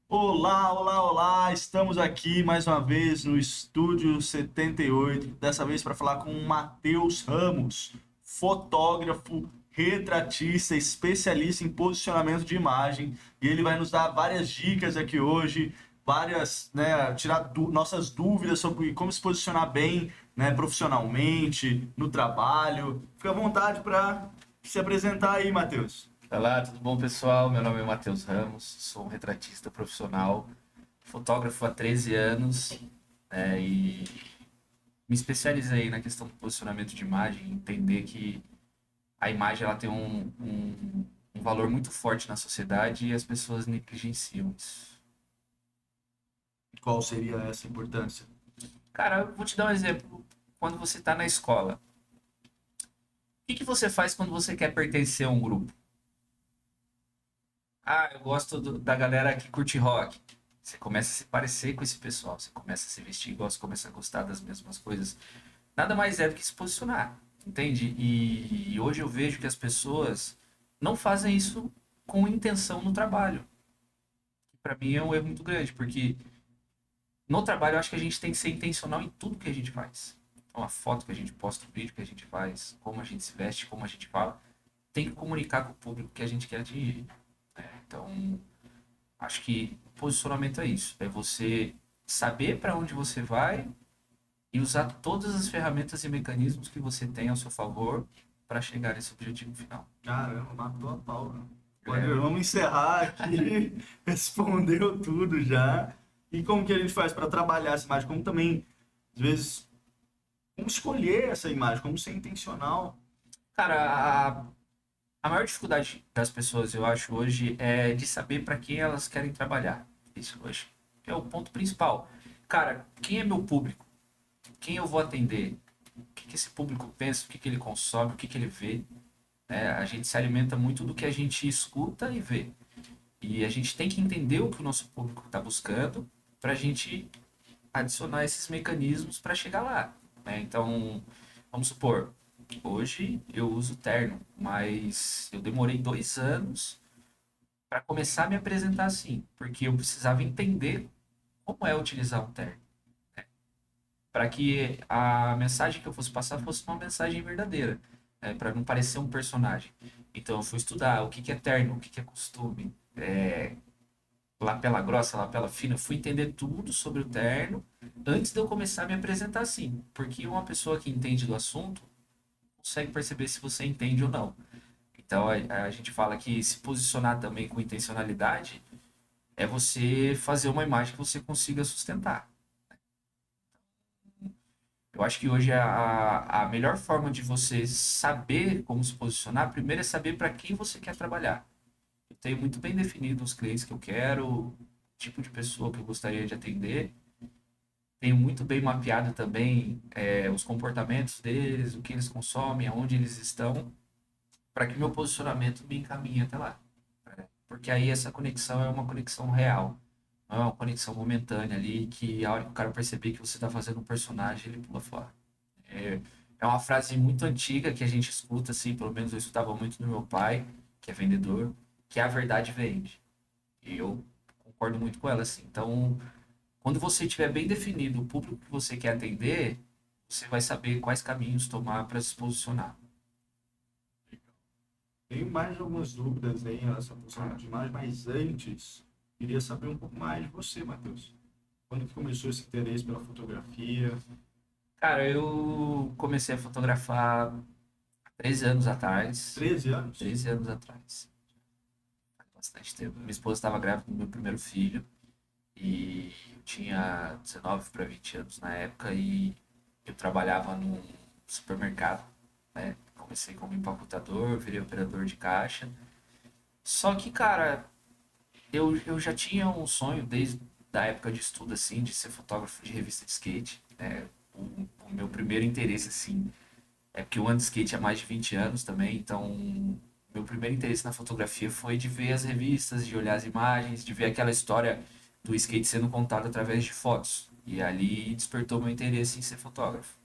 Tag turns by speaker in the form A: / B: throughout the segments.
A: Olá, olá, olá! Estamos aqui mais uma vez no Estúdio 78, dessa vez para falar com o Matheus Ramos, fotógrafo, retratista, especialista em posicionamento de imagem, e ele vai nos dar várias dicas aqui hoje, várias, né, tirar nossas dúvidas sobre como se posicionar bem, né, profissionalmente, no trabalho. Fica à vontade para se apresentar aí, Matheus.
B: Olá, tudo bom, pessoal? Meu nome é Matheus Ramos, sou um retratista profissional, fotógrafo há 13 anos, e me especializei na questão do posicionamento de imagem, entender que a imagem ela tem um valor muito forte na sociedade e as pessoas negligenciam isso.
A: Qual seria essa importância?
B: Cara, eu vou te dar um exemplo. Quando você está na escola, o que você faz quando você quer pertencer a um grupo? Ah, eu gosto da galera que curte rock. Você começa a se parecer com esse pessoal, você começa a se vestir igual, você começa a gostar das mesmas coisas. Nada mais é do que se posicionar, entende? E hoje eu vejo que as pessoas não fazem isso com intenção no trabalho. Para mim é um erro muito grande, porque no trabalho eu acho que a gente tem que ser intencional em tudo que a gente faz. Então, a foto que a gente posta, o vídeo que a gente faz, como a gente se veste, como a gente fala, tem que comunicar com o público que a gente quer atingir. Então, acho que posicionamento é isso. É você saber para onde você vai e usar todas as ferramentas e mecanismos que você tem ao seu favor para chegar nesse objetivo final.
A: Caramba, matou a pau, né?
B: É,
A: Vamos encerrar aqui. Respondeu tudo já. E como que a gente faz para trabalhar essa imagem? Como também, às vezes, como escolher essa imagem? Como ser intencional?
B: cara, a maior dificuldade das pessoas, eu acho, hoje é de saber para quem elas querem trabalhar. Isso hoje é o ponto principal. Cara, quem é meu público? Quem eu vou atender? O que esse público pensa? O que ele consome? O que ele vê? Né? A gente se alimenta muito do que a gente escuta e vê. E a gente tem que entender o que o nosso público está buscando para a gente adicionar esses mecanismos para chegar lá. Né? Então, vamos supor, hoje eu uso terno, mas eu demorei 2 anos para começar a me apresentar assim, porque eu precisava entender como é utilizar um terno, para que a mensagem que eu fosse passar fosse uma mensagem verdadeira, para não parecer um personagem. Então eu fui estudar o que é terno, o que é costume, lapela grossa, lapela fina, eu fui entender tudo sobre o terno antes de eu começar a me apresentar assim, porque uma pessoa que entende do assunto consegue perceber se você entende ou não. Então a gente fala que se posicionar também com intencionalidade é você fazer uma imagem que você consiga sustentar. Eu acho que hoje a melhor forma de você saber como se posicionar, primeiro é saber para quem você quer trabalhar. Eu tenho muito bem definido os clientes que eu quero, o tipo de pessoa que eu gostaria de atender. Tenho muito bem mapeado também os comportamentos deles, o que eles consomem, aonde eles estão, para que meu posicionamento me encaminhe até lá. Porque aí essa conexão é uma conexão real, não é uma conexão momentânea ali que a hora que o cara perceber que você está fazendo um personagem, ele pula fora. É, é uma frase muito antiga que a gente escuta, assim, pelo menos eu escutava muito do meu pai, que é vendedor, que a verdade vende. E eu concordo muito com ela, assim. Então, quando você tiver bem definido o público que você quer atender, você vai saber quais caminhos tomar para se posicionar.
A: Tenho mais algumas dúvidas aí em relação ao funcionamento de imagem, mas antes, queria saber um pouco mais de você, Matheus. Quando que começou esse interesse pela fotografia?
B: Cara, eu comecei a fotografar há 13 anos atrás.
A: 13 anos?
B: 13 anos atrás. Faz bastante tempo. Minha esposa estava grávida do meu primeiro filho. E eu tinha 19 para 20 anos na época e eu trabalhava num supermercado, né? Comecei como empacotador, virei operador de caixa. Só que, cara, eu já tinha um sonho desde a época de estudo, assim, de ser fotógrafo de revista de skate. Né? O meu primeiro interesse, assim, é porque eu ando de skate há mais de 20 anos também, então meu primeiro interesse na fotografia foi de ver as revistas, de olhar as imagens, de ver aquela história do skate sendo contada através de fotos. E ali despertou meu interesse em ser fotógrafo.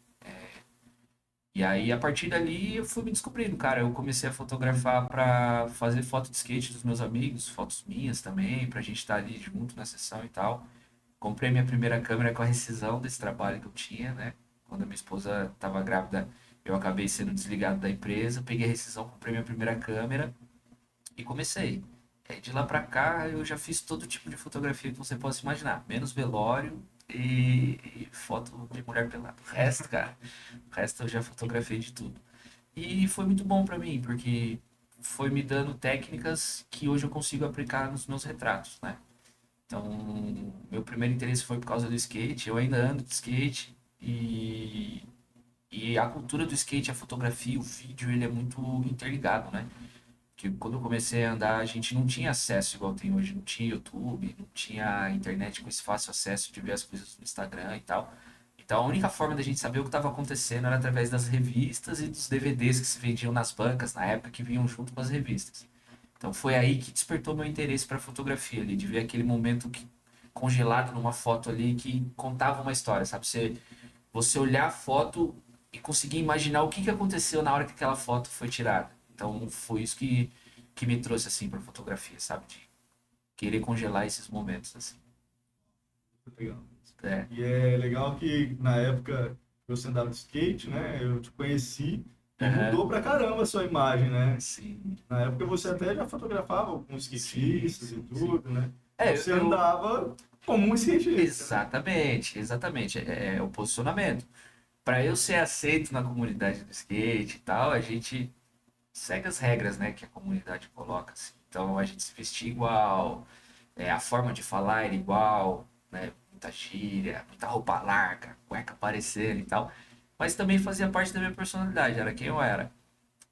B: E aí, a partir dali, eu fui me descobrindo, cara. Eu comecei a fotografar pra fazer foto de skate dos meus amigos, fotos minhas também, pra gente estar ali junto na sessão e tal. Comprei minha primeira câmera com a rescisão desse trabalho que eu tinha, né? Quando a minha esposa estava grávida, eu acabei sendo desligado da empresa. Peguei a rescisão, comprei minha primeira câmera e comecei. De lá pra cá, eu já fiz todo tipo de fotografia que você possa imaginar, menos velório e foto de mulher pelada. O resto, cara, o resto eu já fotografei de tudo. E foi muito bom pra mim, porque foi me dando técnicas que hoje eu consigo aplicar nos meus retratos, né? Então, meu primeiro interesse foi por causa do skate. Eu ainda ando de skate e a cultura do skate, a fotografia, o vídeo, ele é muito interligado, né? Que quando eu comecei a andar, a gente não tinha acesso igual tem hoje, não tinha YouTube, não tinha internet com esse fácil acesso de ver as coisas no Instagram e tal. Então, a única forma da gente saber o que estava acontecendo era através das revistas e dos DVDs que se vendiam nas bancas na época que vinham junto com as revistas. Então foi aí que despertou meu interesse para fotografia ali, de ver aquele momento congelado numa foto ali que contava uma história, sabe? Você olhar a foto e conseguir imaginar o que aconteceu na hora que aquela foto foi tirada. Então foi isso que me trouxe assim para fotografia, sabe? De querer congelar esses momentos assim.
A: Legal.
B: É,
A: E é legal que na época que você andava de skate, né? Eu te conheci e
B: aham,
A: mudou pra caramba a sua imagem, né?
B: sim,
A: Na época você até já fotografava com
B: sim,
A: skatistas e
B: sim, sim.
A: tudo, né?
B: É,
A: Você andava como um skatista, né?
B: exatamente, exatamente. É o posicionamento. Para eu ser aceito na comunidade do skate e tal, a gente segue as regras, né, que a comunidade coloca, assim. Então a gente se vestia igual, a forma de falar era igual, né, muita gíria, muita roupa larga, cueca aparecendo e tal. Mas também fazia parte da minha personalidade, era quem eu era.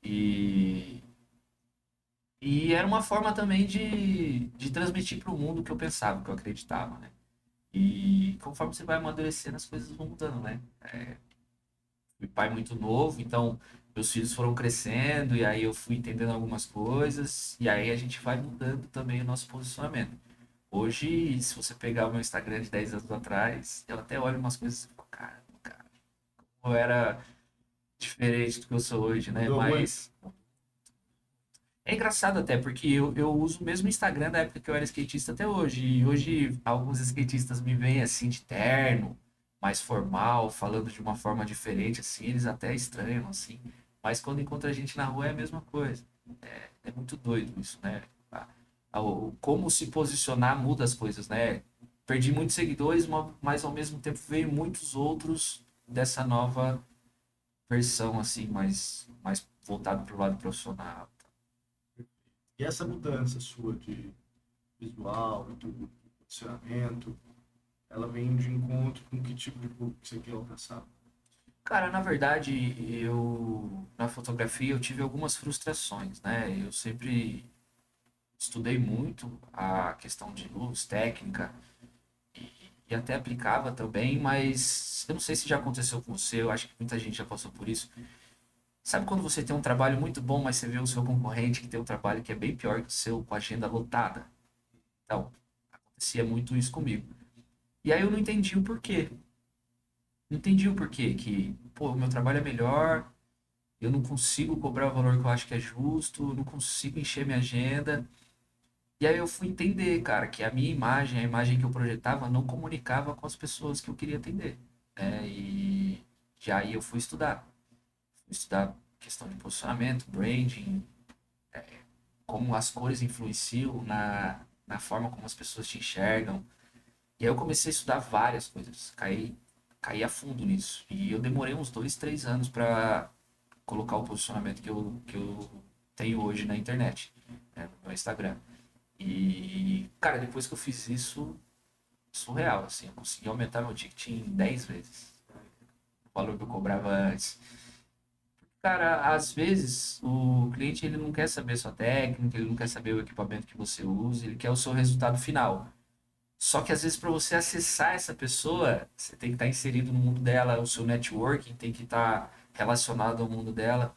B: E, e era uma forma também de transmitir para o mundo o que eu pensava, o que eu acreditava, né? E conforme você vai amadurecendo, as coisas vão mudando, né? Fui pai muito novo, então meus filhos foram crescendo e aí eu fui entendendo algumas coisas e aí a gente vai mudando também o nosso posicionamento. Hoje, se você pegar o meu Instagram de 10 anos atrás, eu até olho umas coisas e falo, cara, eu era diferente do que eu sou hoje, né?
A: Mudou muito.
B: Mas é engraçado até, porque eu uso o mesmo Instagram da época que eu era skatista até hoje. E hoje alguns skatistas me veem assim de terno, mais formal, falando de uma forma diferente, assim, eles até estranham, assim. Mas quando encontra a gente na rua é a mesma coisa. É muito doido isso, né? Como se posicionar muda as coisas, né? Perdi muitos seguidores, mas ao mesmo tempo veio muitos outros dessa nova versão, assim, mais voltado para o lado profissional.
A: E essa mudança sua de visual, do posicionamento, ela vem de encontro com que tipo de público você quer alcançar?
B: Cara, na verdade, na fotografia eu tive algumas frustrações, né? Eu sempre estudei muito a questão de luz, técnica e até aplicava também, mas eu não sei se já aconteceu com você, eu acho que muita gente já passou por isso. Sabe quando você tem um trabalho muito bom, mas você vê o seu concorrente que tem um trabalho que é bem pior que o seu, com a agenda lotada? Então, acontecia muito isso comigo. E aí eu não entendi o porquê. Não entendi o porquê que, pô, o meu trabalho é melhor, eu não consigo cobrar o valor que eu acho que é justo, eu não consigo encher minha agenda. E aí eu fui entender, cara, que a minha imagem, a imagem que eu projetava, não comunicava com as pessoas que eu queria atender. E já aí eu fui estudar. Fui estudar questão de posicionamento, branding, como as cores influenciam na forma como as pessoas te enxergam. E aí eu comecei a estudar várias coisas, caí a fundo nisso. E eu demorei uns 2, 3 anos para colocar o posicionamento que eu tenho hoje na internet, né, no meu Instagram. E, cara, depois que eu fiz isso, surreal, assim, eu consegui aumentar meu ticket em 10 vezes o valor que eu cobrava antes. Cara, às vezes o cliente ele não quer saber sua técnica, ele não quer saber o equipamento que você usa, ele quer o seu resultado final. Só que às vezes para você acessar essa pessoa, você tem que estar inserido no mundo dela, o seu networking tem que estar relacionado ao mundo dela.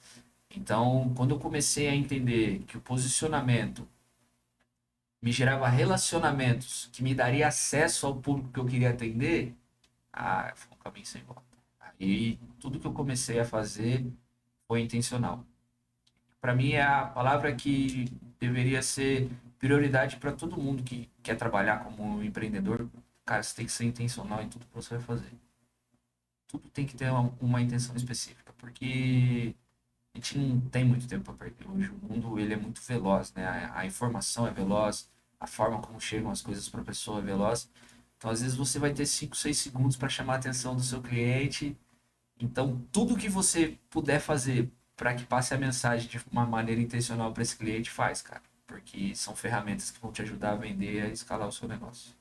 B: Então, quando eu comecei a entender que o posicionamento me gerava relacionamentos que me daria acesso ao público que eu queria atender, foi um caminho sem volta. E tudo que eu comecei a fazer foi intencional. Para mim é a palavra que deveria ser prioridade para todo mundo que quer trabalhar como empreendedor. Cara, você tem que ser intencional em tudo que você vai fazer. Tudo tem que ter uma intenção específica, porque a gente não tem muito tempo para perder hoje. O mundo ele é muito veloz, né? A informação é veloz, a forma como chegam as coisas para a pessoa é veloz. Então, às vezes você vai ter 5, 6 segundos para chamar a atenção do seu cliente. Então, tudo que você puder fazer para que passe a mensagem de uma maneira intencional para esse cliente, faz, cara. Porque são ferramentas que vão te ajudar a vender e a escalar o seu negócio.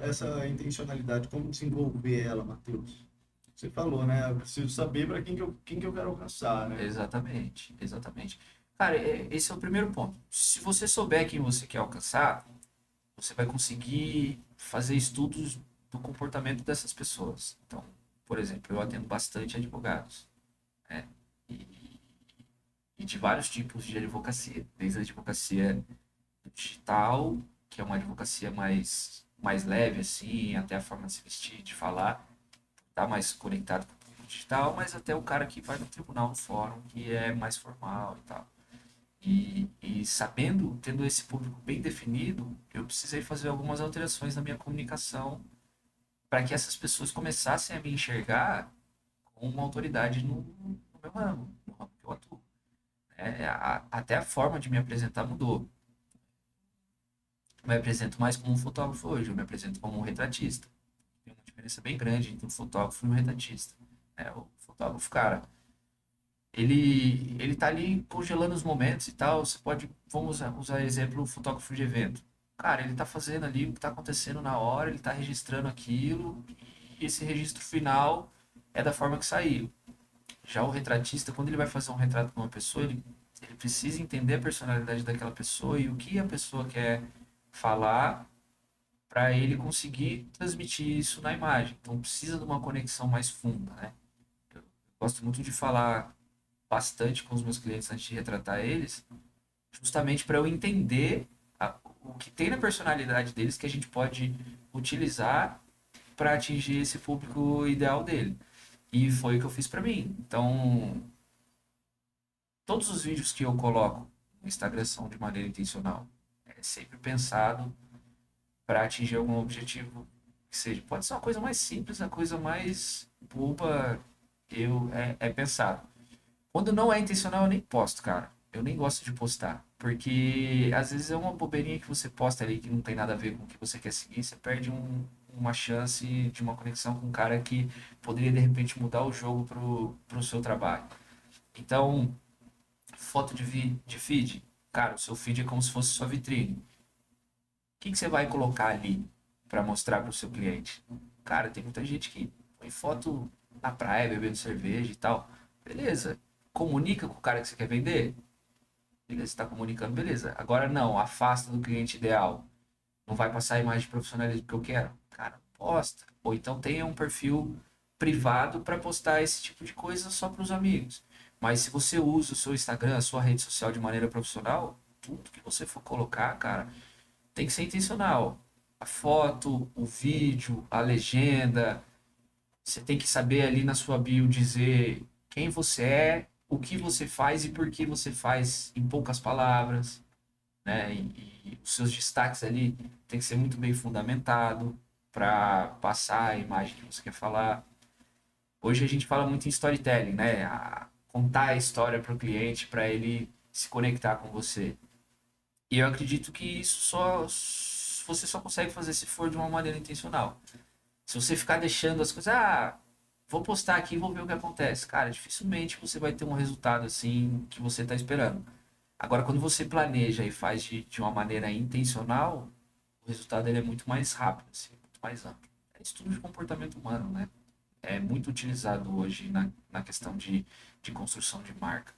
C: Essa intencionalidade, como desenvolver ela, Matheus? Você falou, né? Eu preciso saber para quem que eu quero alcançar, né?
B: Exatamente, exatamente. Cara, esse é o primeiro ponto. Se você souber quem você quer alcançar, você vai conseguir fazer estudos do comportamento dessas pessoas. Então, por exemplo, eu atendo bastante advogados, né? E, e de vários tipos de advocacia, desde a advocacia digital, que é uma advocacia mais leve, assim, até a forma de se vestir, de falar, tá mais conectado com o público digital, mas até o cara que vai no tribunal, no fórum, que é mais formal e tal. E sabendo, tendo esse público bem definido, eu precisei fazer algumas alterações na minha comunicação para que essas pessoas começassem a me enxergar como uma autoridade no meu ramo, no ramo que eu atuo. Até a forma de me apresentar mudou. Eu me apresento mais como um fotógrafo hoje, eu me apresento como um retratista. Tem uma diferença bem grande entre um fotógrafo e um retratista. O fotógrafo, cara, ele tá ali congelando os momentos e tal. Você pode, vamos usar exemplo, o fotógrafo de evento. Cara, ele tá fazendo ali o que tá acontecendo na hora, ele tá registrando aquilo, e esse registro final é da forma que saiu. Já o retratista, quando ele vai fazer um retrato de uma pessoa, ele precisa entender a personalidade daquela pessoa e o que a pessoa quer falar para ele conseguir transmitir isso na imagem. Então precisa de uma conexão mais funda, né? Eu gosto muito de falar bastante com os meus clientes antes de retratar eles, justamente para eu entender o que tem na personalidade deles que a gente pode utilizar para atingir esse público ideal dele. E foi o que eu fiz para mim. Então, todos os vídeos que eu coloco no Instagram são de maneira intencional. É sempre pensado para atingir algum objetivo que seja. Pode ser uma coisa mais simples, a coisa mais boba, é pensado. Quando não é intencional, eu nem posto, cara. Eu nem gosto de postar. Porque às vezes é uma bobeirinha que você posta ali que não tem nada a ver com o que você quer seguir. Você perde uma chance de uma conexão com um cara que poderia de repente mudar o jogo pro seu trabalho. Então, foto de feed. Cara, o seu feed é como se fosse sua vitrine. O que você vai colocar ali para mostrar para o seu cliente? Cara, tem muita gente que põe foto na praia, bebendo cerveja e tal. Beleza. Comunica com o cara que você quer vender? Beleza, você está comunicando, beleza. Agora não, afasta do cliente ideal. Não vai passar a imagem de profissionalismo que eu quero. Cara, posta. Ou então tenha um perfil privado para postar esse tipo de coisa só para os amigos. Mas se você usa o seu Instagram, a sua rede social de maneira profissional, tudo que você for colocar, cara, tem que ser intencional. A foto, o vídeo, a legenda, você tem que saber ali na sua bio dizer quem você é, o que você faz e por que você faz em poucas palavras, né? E os seus destaques ali tem que ser muito bem fundamentado para passar a imagem que você quer falar. Hoje a gente fala muito em storytelling, né? Contar a história para o cliente para ele se conectar com você. E eu acredito que isso você só consegue fazer se for de uma maneira intencional. Se você ficar deixando as coisas, vou postar aqui e vou ver o que acontece. Cara, dificilmente você vai ter um resultado assim que você está esperando. Agora, quando você planeja e faz de uma maneira intencional, o resultado ele é muito mais rápido, assim, muito mais amplo. É estudo de comportamento humano, né? É muito utilizado hoje na questão de construção de marca.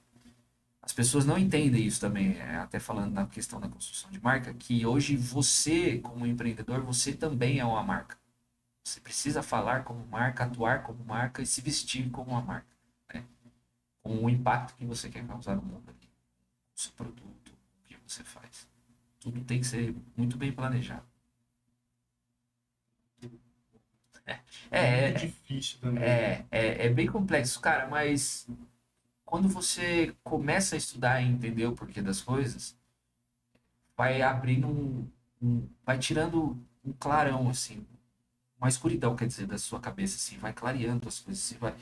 B: As pessoas não entendem isso também, até falando na questão da construção de marca, que hoje você, como empreendedor, você também é uma marca. Você precisa falar como marca, atuar como marca e se vestir como uma marca, né? Com o impacto que você quer causar no mundo ali, o seu produto, o que você faz. Tudo tem que ser muito bem planejado. É,
C: Muito difícil também.
B: é bem complexo, cara, mas quando você começa a estudar e entender o porquê das coisas, vai abrindo vai tirando um clarão, assim, uma escuridão, quer dizer, da sua cabeça, assim, vai clareando as coisas, você vai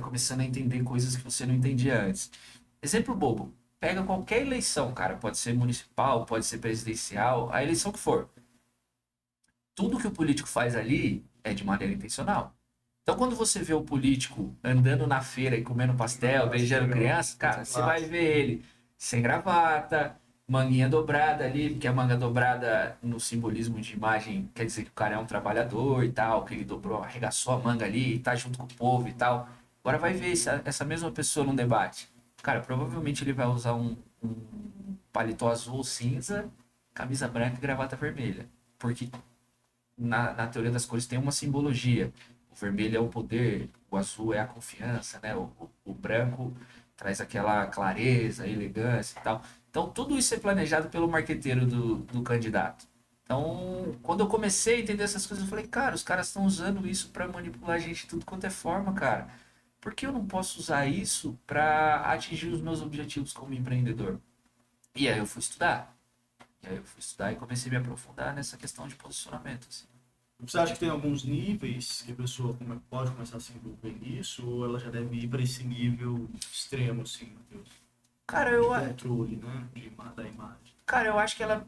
B: começando a entender coisas que você não entendia antes. Exemplo bobo, pega qualquer eleição, cara, pode ser municipal, pode ser presidencial, a eleição que for. Tudo que o político faz ali é de maneira intencional. Então, quando você vê o político andando na feira e comendo pastel, beijando criança, cara, você vai ver ele sem gravata, manguinha dobrada ali, porque a manga dobrada no simbolismo de imagem quer dizer que o cara é um trabalhador e tal, que ele dobrou, arregaçou a manga ali e tá junto com o povo e tal. Agora vai ver essa mesma pessoa num debate. Cara, provavelmente ele vai usar um paletó azul ou cinza, camisa branca e gravata vermelha. Porque na teoria das cores tem uma simbologia. O vermelho é o poder, o azul é a confiança, né? O branco traz aquela clareza, elegância e tal. Então, tudo isso é planejado pelo marqueteiro do candidato. Então, quando eu comecei a entender essas coisas, eu falei, cara, os caras estão usando isso para manipular a gente de tudo quanto é forma, cara. Por que eu não posso usar isso para atingir os meus objetivos como empreendedor? E aí eu fui estudar. E aí eu fui estudar e comecei a me aprofundar nessa questão de posicionamento, assim.
C: Você acha que tem alguns níveis que a pessoa pode começar a se envolver nisso, ou ela já deve ir para esse nível extremo, assim, Matheus?
B: Cara,
C: De controle, né? Da imagem.
B: cara, eu acho que ela.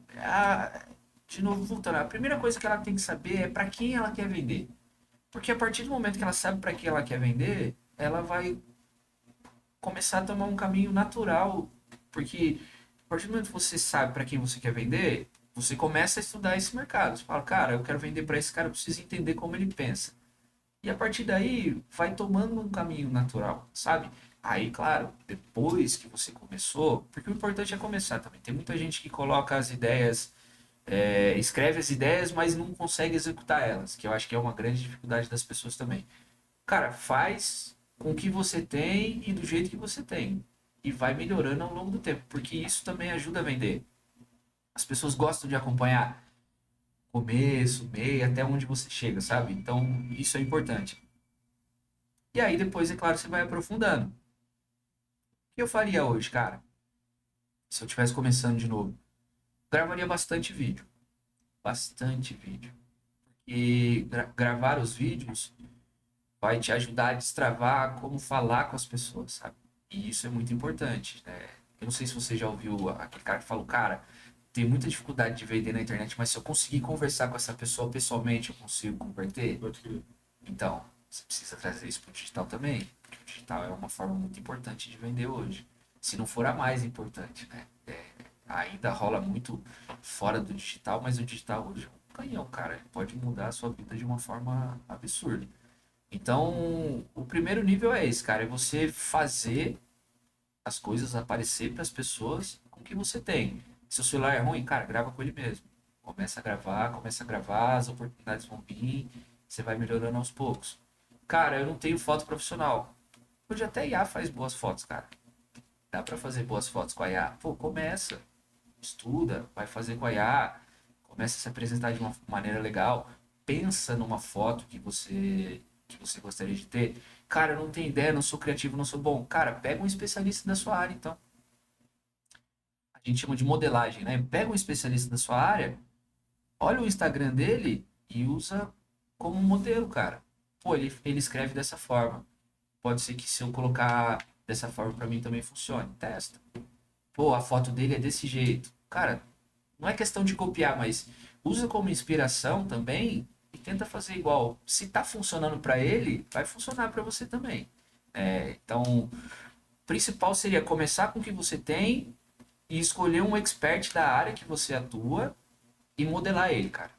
B: De novo, voltando, a primeira coisa que ela tem que saber é para quem ela quer vender. Porque a partir do momento que ela sabe para quem ela quer vender, ela vai começar a tomar um caminho natural. Porque a partir do momento que você sabe para quem você quer vender, você começa a estudar esse mercado. Você fala, cara, eu quero vender para esse cara, eu preciso entender como ele pensa. E a partir daí vai tomando um caminho natural, sabe? Aí, claro, depois que você começou, porque o importante é começar também. Tem muita gente que coloca as ideias, escreve as ideias, mas não consegue executar elas, que eu acho que é uma grande dificuldade das pessoas também. Cara, faz com o que você tem e do jeito que você tem. E vai melhorando ao longo do tempo, porque isso também ajuda a vender. As pessoas gostam de acompanhar começo, meio, até onde você chega, sabe? Então, isso é importante. E aí depois, é claro, você vai aprofundando. O que eu faria hoje, cara? Se eu estivesse começando de novo, gravaria bastante vídeo. Bastante vídeo. E gravar os vídeos vai te ajudar a destravar como falar com as pessoas, sabe? E isso é muito importante, né? Eu não sei se você já ouviu aquele cara que falou, cara, tem muita dificuldade de vender na internet, mas se eu conseguir conversar com essa pessoa pessoalmente, eu consigo converter.
C: Pode crer.
B: Então, você precisa trazer isso para o digital também, porque o digital é uma forma muito importante de vender hoje. Se não for a mais importante, né? Ainda rola muito fora do digital, mas o digital hoje é um canhão, cara. Ele pode mudar a sua vida de uma forma absurda. Então, o primeiro nível é esse, cara. É você fazer as coisas aparecer para as pessoas com o que você tem. Se o celular é ruim, cara, grava com ele mesmo. Começa a gravar, as oportunidades vão vir, você vai melhorando aos poucos. Cara, eu não tenho foto profissional. Hoje até a IA faz boas fotos, cara. Dá pra fazer boas fotos com a IA. Pô, começa, estuda, vai fazer com a IA, começa a se apresentar de uma maneira legal, pensa numa foto que você gostaria de ter. Cara, eu não tenho ideia, não sou criativo, não sou bom. Cara, pega um especialista da sua área, então. A gente chama de modelagem, né? Pega um especialista da sua área, olha o Instagram dele e usa como modelo, cara. Pô, ele escreve dessa forma. Pode ser que se eu colocar dessa forma para mim também funcione. Testa. Pô, a foto dele é desse jeito. Cara, não é questão de copiar, mas usa como inspiração também e tenta fazer igual. Se tá funcionando para ele, vai funcionar para você também. Então, o principal seria começar com o que você tem e escolher um expert da área que você atua e modelar ele, cara.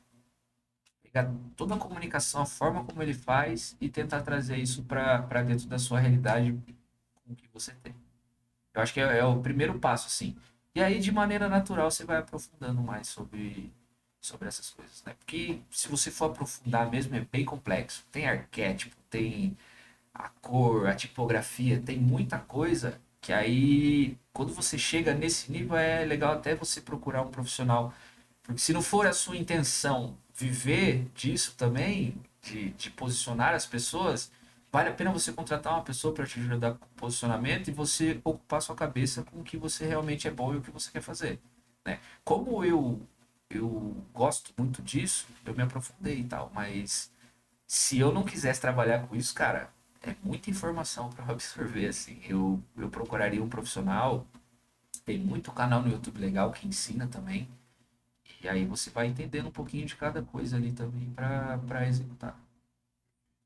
B: Pegar toda a comunicação, a forma como ele faz e tentar trazer isso para dentro da sua realidade com o que você tem. Eu acho que é o primeiro passo, assim. E aí, de maneira natural, você vai aprofundando mais sobre essas coisas, né? Porque se você for aprofundar mesmo, é bem complexo. Tem arquétipo, tem a cor, a tipografia, tem muita coisa que aí, quando você chega nesse nível, é legal até você procurar um profissional. Porque se não for a sua intenção viver disso também, de posicionar as pessoas, vale a pena você contratar uma pessoa para te ajudar com o posicionamento e você ocupar sua cabeça com o que você realmente é bom e o que você quer fazer, né? Como eu gosto muito disso, eu me aprofundei e tal, mas se eu não quisesse trabalhar com isso, cara, é muita informação para absorver, assim. Eu procuraria um profissional, tem muito canal no YouTube legal que ensina também, e aí você vai entendendo um pouquinho de cada coisa ali também para executar.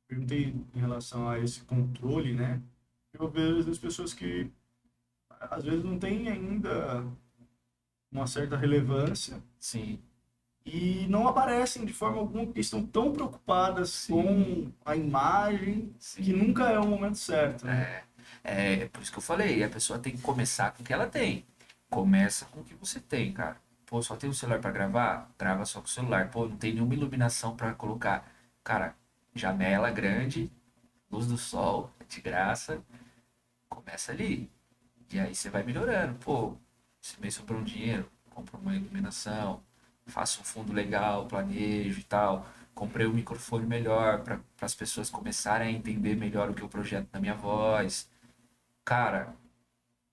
C: Perguntei em relação a esse controle, né? Eu vejo as pessoas que às vezes não têm ainda uma certa relevância
B: Sim,
C: e não aparecem de forma alguma porque estão tão preocupadas
B: sim,
C: com a imagem que
B: sim.
C: nunca é o momento certo, né?
B: É por isso que eu falei, a pessoa tem que começar com o que ela tem. Começa com o que você tem, cara. Pô, só tem o celular para gravar? Grava só com o celular. Pô, não tem nenhuma iluminação para colocar. Cara, janela grande, luz do sol, é de graça. Começa ali. E aí você vai melhorando. Pô, esse mês sobrou um dinheiro, compra uma iluminação, faço um fundo legal, planejo e tal. Comprei um microfone melhor para as pessoas começarem a entender melhor o que eu projeto na minha voz. Cara,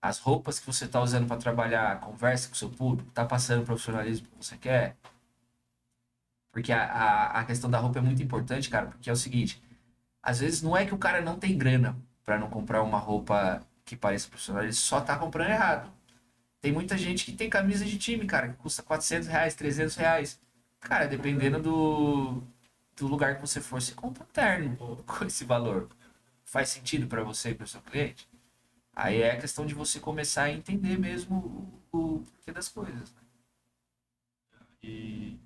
B: as roupas que você está usando para trabalhar, conversa com o seu público, tá passando o profissionalismo que você quer. Porque a questão da roupa é muito importante, cara, porque é o seguinte, às vezes não é que o cara não tem grana para não comprar uma roupa que pareça profissional, ele só tá comprando errado. Tem muita gente que tem camisa de time, cara, que custa R$ 400, R$ 300. Cara, dependendo do lugar que você for, você compra um terno com esse valor. Faz sentido para você e para o seu cliente? Aí é a questão de você começar a entender mesmo o porquê das coisas, né?
C: E,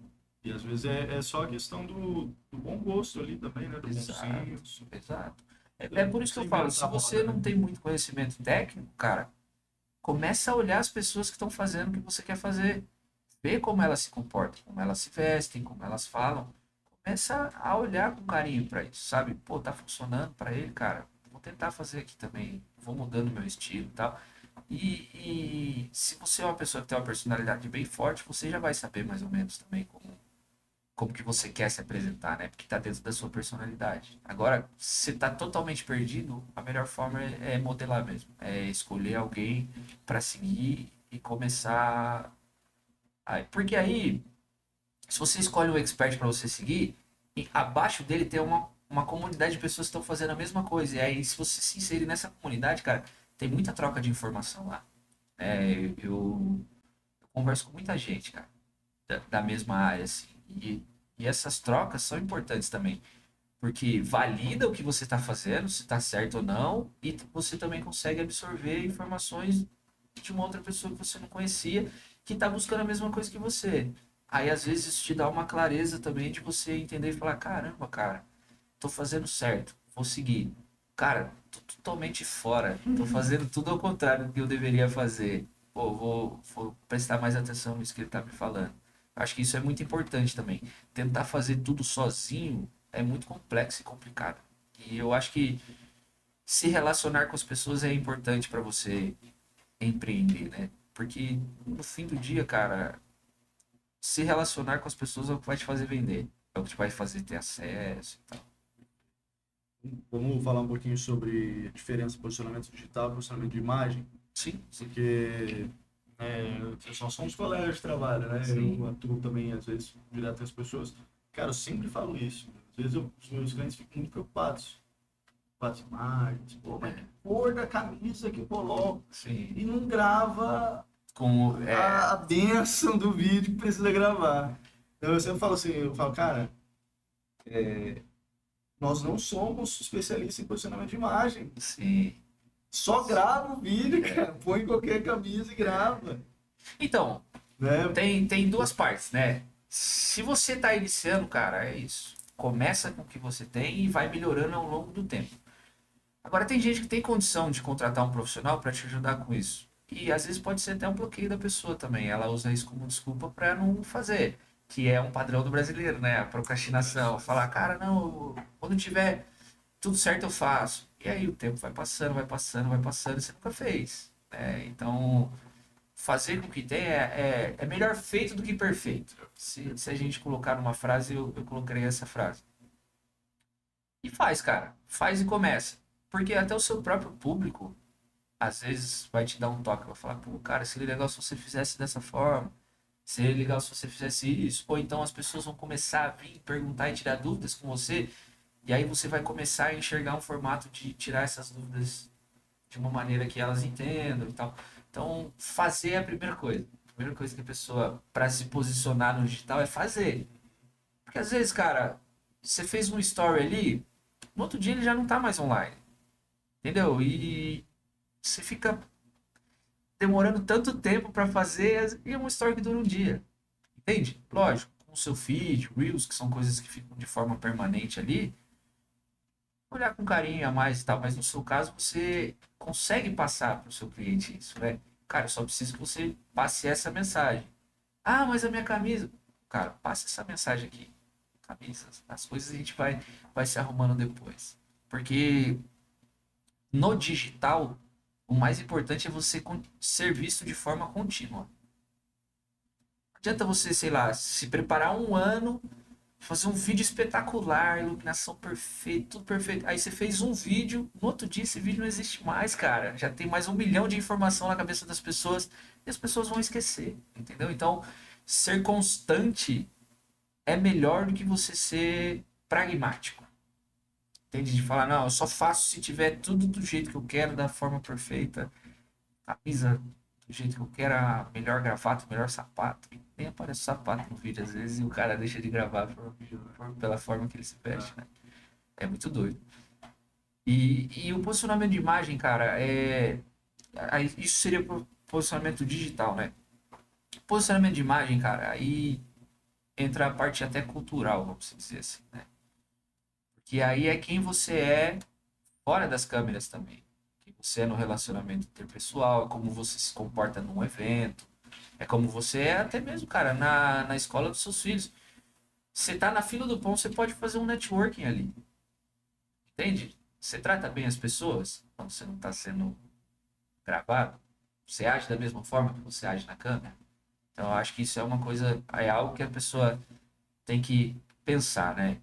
C: e às vezes é só a questão do bom gosto ali também, né? Do bom
B: Exato,
C: senso.
B: exato. É por isso que eu
C: Sem
B: falo, se
C: inventar
B: você
C: moda,
B: não
C: né?
B: tem muito conhecimento técnico, cara, começa a olhar as pessoas que estão fazendo o que você quer fazer. Vê como elas se comportam, como elas se vestem, como elas falam. Começa a olhar com carinho para isso, sabe? Pô, tá funcionando para ele, cara. Vou tentar fazer aqui também. Vou mudando meu estilo e tal. E se você é uma pessoa que tem uma personalidade bem forte, você já vai saber mais ou menos também como que você quer se apresentar, né? Porque tá dentro da sua personalidade. Agora, se tá totalmente perdido, a melhor forma é modelar mesmo. É escolher alguém para seguir e começar. Porque aí, se você escolhe um expert para você seguir, e abaixo dele tem uma comunidade de pessoas que estão fazendo a mesma coisa. E aí, se você se inserir nessa comunidade, cara, tem muita troca de informação lá. Eu converso com muita gente, cara, da mesma área, assim. E essas trocas são importantes também. Porque valida o que você está fazendo, se está certo ou não, e você também consegue absorver informações de uma outra pessoa que você não conhecia, que está buscando a mesma coisa que você. Aí às vezes isso te dá uma clareza também de você entender e falar: caramba, cara, tô fazendo certo, vou seguir. Cara, tô totalmente fora, tô fazendo tudo ao contrário do que eu deveria fazer. Pô, vou prestar mais atenção nisso que ele tá me falando. Acho que isso é muito importante também. Tentar fazer tudo sozinho é muito complexo e complicado. E eu acho que se relacionar com as pessoas é importante para você empreender, né? Porque no fim do dia, cara, se relacionar com as pessoas é o que vai te fazer vender. É o que te vai fazer ter acesso e tal.
C: Vamos falar um pouquinho sobre a diferença de posicionamento digital e posicionamento de imagem,
B: Sim, sim,
C: porque só somos colegas de trabalho, né? Eu
B: sim.
C: atuo também, às vezes, direto com as pessoas. Cara, eu sempre falo isso. Às vezes os meus clientes ficam muito preocupados com as imagens. Pô, mas que cor da camisa que eu coloco?
B: Sim.
C: E não grava
B: Com,
C: a bênção do vídeo que precisa gravar. Então eu sempre falo assim, eu falo, cara, nós não somos especialistas em posicionamento de imagem.
B: sim.
C: Só grava o vídeo, cara. Põe qualquer camisa e grava.
B: Então,
C: Né?
B: tem duas partes, né? Se você tá iniciando, cara, é isso. Começa com o que você tem e vai melhorando ao longo do tempo. Agora, tem gente que tem condição de contratar um profissional para te ajudar com isso. E às vezes pode ser até um bloqueio da pessoa também. Ela usa isso como desculpa para não fazer. Que é um padrão do brasileiro, né? A procrastinação. Falar, cara, não, quando tiver tudo certo eu faço. E aí o tempo vai passando, vai passando, vai passando e você nunca fez, né? Então, fazer com que tem é melhor feito do que perfeito. Se a gente colocar numa frase, eu colocaria essa frase. E faz, cara. Faz e começa. Porque até o seu próprio público, às vezes, vai te dar um toque. Vai falar, pô, cara, seria legal se você fizesse dessa forma. Seria legal se você fizesse isso. Ou então as pessoas vão começar a vir perguntar e tirar dúvidas com você. E aí você vai começar a enxergar um formato de tirar essas dúvidas de uma maneira que elas entendam e tal. Então, fazer é a primeira coisa. A primeira coisa que a pessoa, para se posicionar no digital, é fazer. Porque às vezes, cara, você fez um story ali, no outro dia ele já não tá mais online. Entendeu? E você fica demorando tanto tempo para fazer e é uma story que dura um dia. Entende? Lógico, com o seu feed, Reels, que são coisas que ficam de forma permanente ali, olhar com carinho a mais e tal, mas no seu caso você consegue passar para o seu cliente isso, né? Cara, eu só preciso que você passe essa mensagem. Ah, mas a minha camisa. Cara, passe essa mensagem aqui. Camisas, as coisas a gente vai se arrumando depois. Porque no digital, o mais importante é você ser visto de forma contínua. Não adianta você, sei lá, se preparar um ano, fazer um vídeo espetacular, iluminação perfeita, tudo perfeito. Aí você fez um vídeo, no outro dia esse vídeo não existe mais, cara. Já tem mais 1 milhão de informação na cabeça das pessoas e as pessoas vão esquecer, entendeu? Então, ser constante é melhor do que você ser pragmático. Entende? De falar, não, eu só faço se tiver tudo do jeito que eu quero, da forma perfeita, camisa do jeito que eu quero, a melhor gravata, o melhor sapato. E nem aparece sapato no vídeo às vezes e o cara deixa de gravar pela forma que ele se veste, né? É muito doido. E o posicionamento de imagem, cara, isso seria posicionamento digital, né? Posicionamento de imagem, cara, aí entra a parte até cultural, vamos dizer assim, né? Porque aí é quem você é fora das câmeras também. Quem você é no relacionamento interpessoal, é como você se comporta num evento, é como você é até mesmo, cara, na escola dos seus filhos. Você tá na fila do pão, você pode fazer um networking ali. Entende? Você trata bem as pessoas quando você não está sendo gravado. Você age da mesma forma que você age na câmera. Então, eu acho que isso é uma coisa, é algo que a pessoa tem que pensar, né?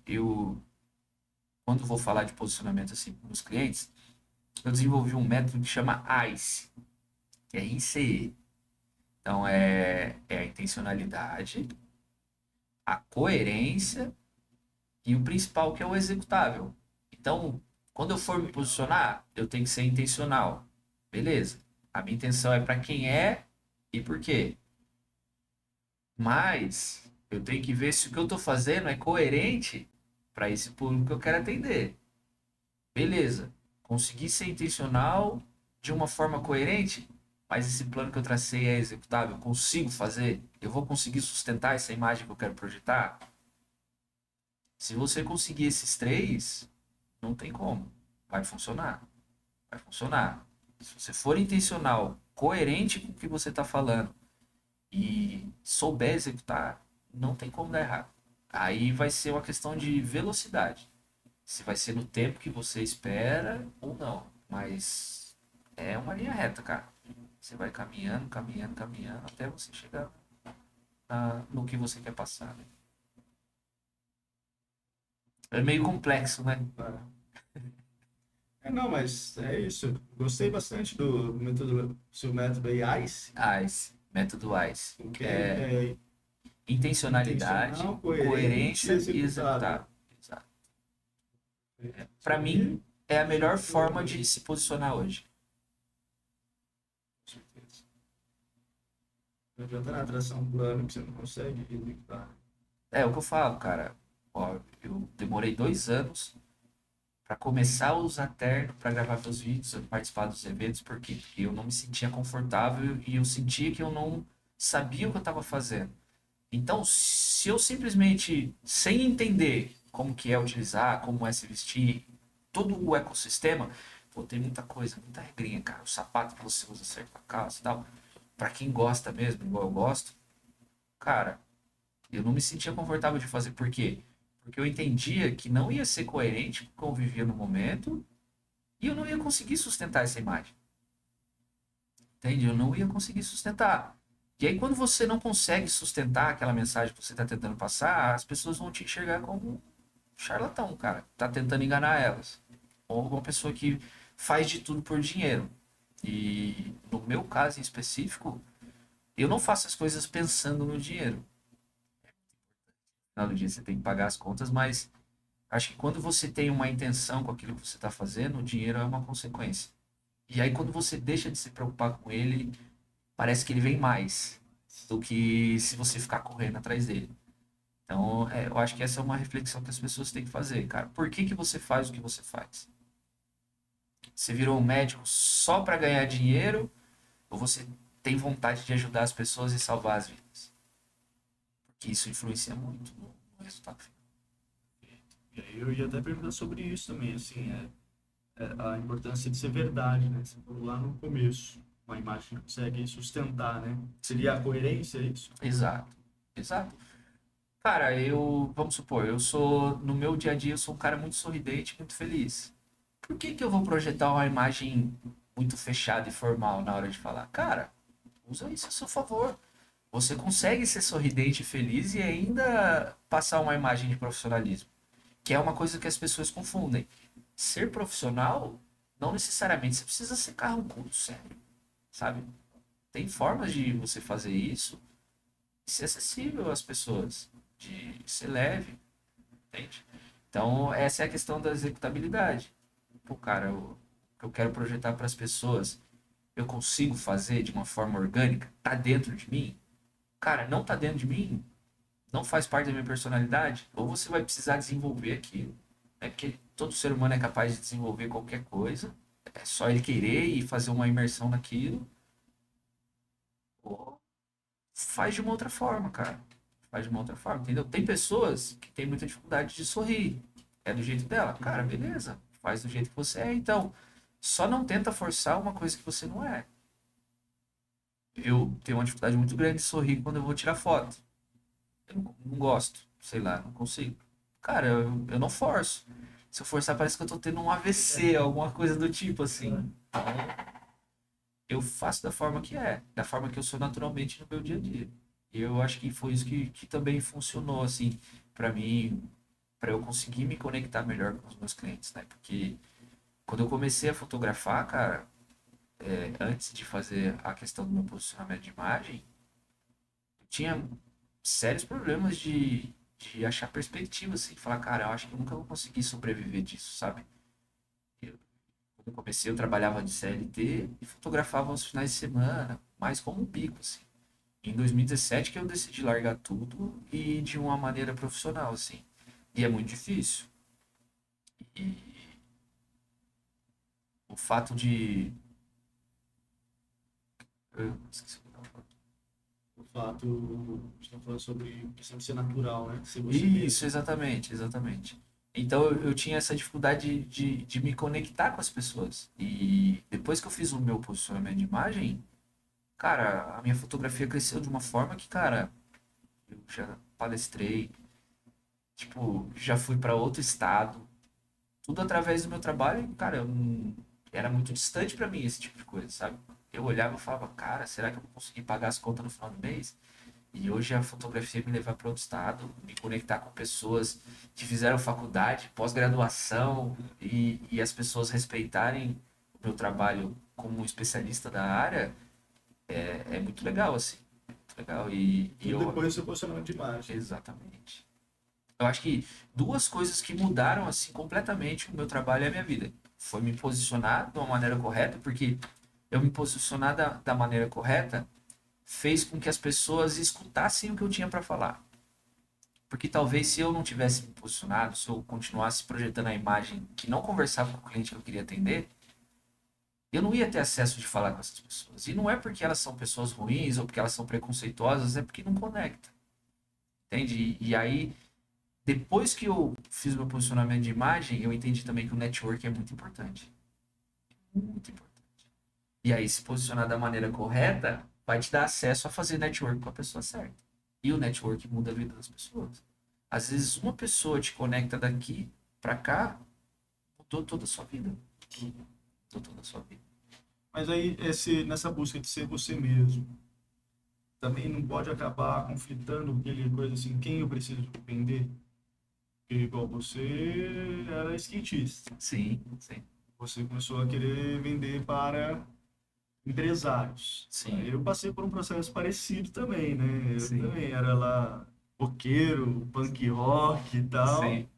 B: Quando vou falar de posicionamento assim com os clientes, eu desenvolvi um método que chama ICE, que é ICE. Então, é a intencionalidade, a coerência e o principal, que é o executável. Então, quando eu for me posicionar, eu tenho que ser intencional. Beleza. A minha intenção é para quem é e por quê. Mas eu tenho que ver se o que eu estou fazendo é coerente para esse público que eu quero atender. Beleza. Consegui ser intencional de uma forma coerente, mas esse plano que eu tracei é executável. Eu consigo fazer? Eu vou conseguir sustentar essa imagem que eu quero projetar? Se você conseguir esses três, não tem como. Vai funcionar. Vai funcionar. Se você for intencional, coerente com o que você está falando e souber executar, não tem como dar errado. Aí vai ser uma questão de velocidade. Se vai ser no tempo que você espera ou não. Mas é uma linha reta, cara. Você vai caminhando, caminhando, caminhando até você chegar no que você quer passar, né? É meio complexo, né?
C: Não, mas é isso. Gostei bastante do método, seu método aí, ICE,
B: ICE, método ICE.
C: porque
B: É
C: é
B: intencionalidade,
C: intencional, coerente e
B: coerência e
C: executável.
B: executar. Exato. Para mim, é a melhor forma de se posicionar hoje.
C: Com certeza. Não adianta nada traçar um plano que você não consegue executar.
B: É o que eu falo, cara. Ó, eu demorei 2 anos para começar a usar terno para gravar meus vídeos, participar dos eventos, por quê? Porque eu não me sentia confortável e eu sentia que eu não sabia o que eu estava fazendo. Então, se eu simplesmente, sem entender como que é utilizar, como é se vestir, todo o ecossistema, pô, tem muita coisa, muita regrinha, cara. O sapato que você usa certo com a calça e tal. Pra quem gosta mesmo, igual eu gosto, cara, eu não me sentia confortável de fazer. Por quê? Porque eu entendia que não ia ser coerente com o que eu vivia no momento e eu não ia conseguir sustentar essa imagem. Entende? Eu não ia conseguir sustentar. E aí, quando você não consegue sustentar aquela mensagem que você está tentando passar, as pessoas vão te enxergar como charlatão, cara. Tá tentando enganar elas. Ou uma pessoa que faz de tudo por dinheiro. E no meu caso em específico, eu não faço as coisas pensando no dinheiro. No final do dia você tem que pagar as contas, mas acho que quando você tem uma intenção com aquilo que você está fazendo, o dinheiro é uma consequência. E aí quando você deixa de se preocupar com ele, parece que ele vem mais do que se você ficar correndo atrás dele. Então, eu acho que essa é uma reflexão que as pessoas têm que fazer, cara. Por que que você faz o que você faz? Você virou um médico só para ganhar dinheiro ou você tem vontade de ajudar as pessoas e salvar as vidas? Porque isso influencia muito no resultado final.
C: E aí eu ia até perguntar sobre isso também, assim, a importância de ser verdade, né? Você falou lá no começo, uma imagem que consegue sustentar, né? Seria a coerência, é isso?
B: Exato, exato. Cara, vamos supor, eu sou, no meu dia a dia, eu sou um cara muito sorridente, muito feliz. Por que que eu vou projetar uma imagem muito fechada e formal na hora de falar? Cara, usa isso a seu favor. Você consegue ser sorridente e feliz e ainda passar uma imagem de profissionalismo, que é uma coisa que as pessoas confundem. Ser profissional, não necessariamente você precisa ser carrancudo, sério, sabe? Tem formas de você fazer isso e ser acessível às pessoas, de ser leve, entende? Então, essa é a questão da executabilidade. Pô, cara, o que eu quero projetar para as pessoas, eu consigo fazer de uma forma orgânica? Tá dentro de mim? Cara, não tá dentro de mim? Não faz parte da minha personalidade? Ou você vai precisar desenvolver aquilo? É porque todo ser humano é capaz de desenvolver qualquer coisa. É só ele querer e fazer uma imersão naquilo. Ou faz de uma outra forma, cara. Faz de uma outra forma, entendeu? Tem pessoas que têm muita dificuldade de sorrir. É do jeito dela. Cara, beleza. Faz do jeito que você é. Então, só não tenta forçar uma coisa que você não é. Eu tenho uma dificuldade muito grande de sorrir quando eu vou tirar foto. Eu não gosto. Sei lá, não consigo. Cara, eu não forço. Se eu forçar, parece que eu tô tendo um AVC, alguma coisa do tipo assim. Então, eu faço da forma que é, da forma que eu sou naturalmente no meu dia a dia. E eu acho que foi isso que também funcionou, assim, para mim, para eu conseguir me conectar melhor com os meus clientes, né? Porque quando eu comecei a fotografar, cara, antes de fazer a questão do meu posicionamento de imagem, eu tinha sérios problemas de achar perspectiva, assim, falar, cara, eu acho que eu nunca vou conseguir sobreviver disso, sabe? Eu, quando eu comecei, eu trabalhava de CLT e fotografava aos finais de semana, mais como um bico, assim. Em 2017 que eu decidi largar tudo e de uma maneira profissional, assim. E é muito difícil. E o fato de... Eu esqueci o que eu tava falando.
C: O fato, a gente está falando sobre questão de ser natural, né? Ser você
B: Isso,
C: mesmo.
B: exatamente, exatamente. Então eu tinha essa dificuldade de me conectar com as pessoas. E depois que eu fiz o meu posicionamento de imagem, cara, a minha fotografia cresceu de uma forma que, cara, eu já palestrei, tipo, já fui para outro estado, tudo através do meu trabalho, e, cara, era muito distante para mim esse tipo de coisa, sabe? Eu olhava e falava, cara, será que eu vou conseguir pagar as contas no final do mês? E hoje a fotografia me levar para outro estado, me conectar com pessoas que fizeram faculdade, pós-graduação e as pessoas respeitarem o meu trabalho como um especialista da área é muito legal, assim. Muito legal. E
C: Tudo
B: eu.
C: depois do seu posicionamento de imagem.
B: Exatamente. Eu acho que duas coisas que mudaram assim completamente o meu trabalho e a minha vida. Foi me posicionar de uma maneira correta, porque eu me posicionar da maneira correta fez com que as pessoas escutassem o que eu tinha para falar. Porque talvez se eu não tivesse me posicionado, se eu continuasse projetando a imagem que não conversava com o cliente que eu queria atender, eu não ia ter acesso de falar com essas pessoas. E não é porque elas são pessoas ruins ou porque elas são preconceituosas, é porque não conecta. Entende? E aí, depois que eu fiz meu posicionamento de imagem, eu entendi também que o network é muito importante. Muito importante. E aí, se posicionar da maneira correta, vai te dar acesso a fazer network com a pessoa certa. E o network muda a vida das pessoas. Às vezes, uma pessoa te conecta daqui pra cá, mudou toda a sua vida. Mudou toda a sua vida.
C: Mas aí, nessa busca de ser você mesmo, também não pode acabar conflitando aquele coisa assim, quem eu preciso depender? Porque, igual você era skatista.
B: Sim, sim,
C: Você começou a querer vender para empresários.
B: sim,
C: Eu passei por um processo parecido também, né? Eu
B: sim,
C: também era lá roqueiro, punk rock e tal.
B: sim.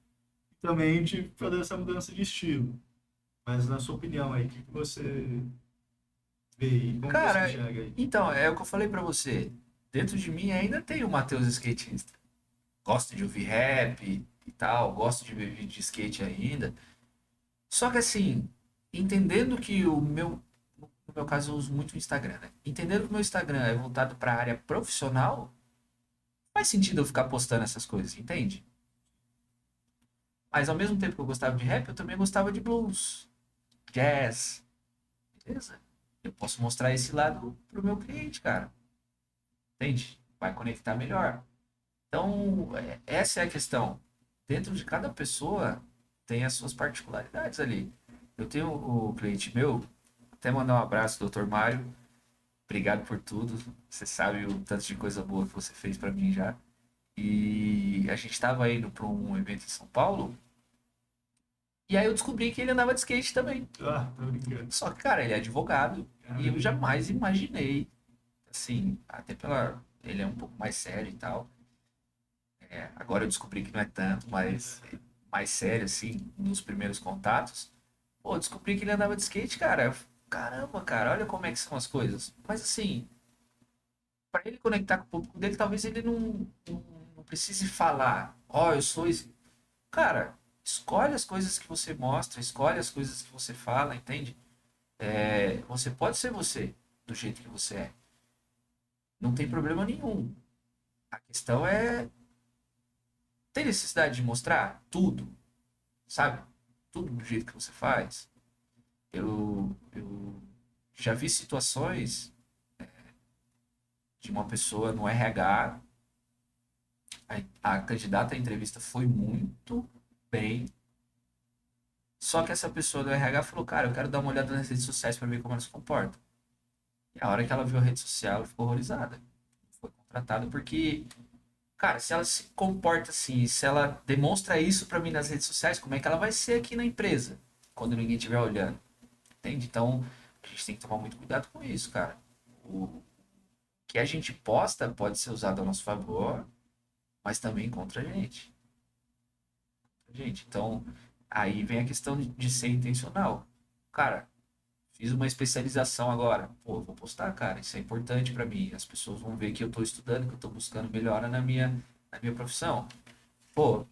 C: Também tive que fazer essa mudança de estilo. Mas na sua opinião aí, o que que você vê aí? Como você
B: Cara,
C: enxerga aí?
B: então, é o que eu falei pra você. Dentro de mim ainda tem o Matheus skatista. Gosto de ouvir rap e tal, gosto de ver vídeo de skate ainda. Só que assim, entendendo que no meu caso eu uso muito o Instagram, né? Entendendo que o meu Instagram é voltado pra área profissional, faz sentido eu ficar postando essas coisas, entende? Mas ao mesmo tempo que eu gostava de rap, eu também gostava de blues, jazz, beleza? Eu posso mostrar esse lado pro meu cliente, cara. Entende? Vai conectar melhor. Então, essa é a questão. Dentro de cada pessoa tem as suas particularidades ali. Eu tenho o cliente meu, até mandar um abraço, doutor Mário. Obrigado por tudo. Você sabe o tanto de coisa boa que você fez para mim já. E a gente estava indo para um evento em São Paulo. E aí eu descobri que ele andava de skate também.
C: Ah, tô brincando.
B: Só que, cara, ele é advogado. E eu
C: Caramba.
B: jamais imaginei, assim, até pela. Ele é um pouco mais sério e tal. Agora eu descobri que não é tanto, mas mais sério, assim, nos primeiros contatos. Pô, descobri que ele andava de skate, cara. Caramba, cara, olha como é que são as coisas. Mas assim, para ele conectar com o público dele, talvez ele não precise falar, ó, eu sou esse. Cara, escolhe as coisas que você mostra, escolhe as coisas que você fala, entende? Você pode ser você, do jeito que você é. Não tem problema nenhum. A questão é, tem necessidade de mostrar tudo, sabe? Tudo do jeito que você faz. Eu já vi situações de uma pessoa no RH, a candidata à entrevista foi muito bem, só que essa pessoa do RH falou, cara, eu quero dar uma olhada nas redes sociais para ver como ela se comporta. E a hora que ela viu a rede social, ela ficou horrorizada. Foi contratada porque, cara, se ela se comporta assim, se ela demonstra isso para mim nas redes sociais, como é que ela vai ser aqui na empresa, quando ninguém estiver olhando? Entende? Então, a gente tem que tomar muito cuidado com isso, cara. O que a gente posta pode ser usado a nosso favor, mas também contra a gente. Gente, então aí vem a questão de ser intencional. Cara, fiz uma especialização agora. Pô, vou postar, cara. Isso é importante pra mim. As pessoas vão ver que eu tô estudando, que eu tô buscando melhora na minha profissão. Pô,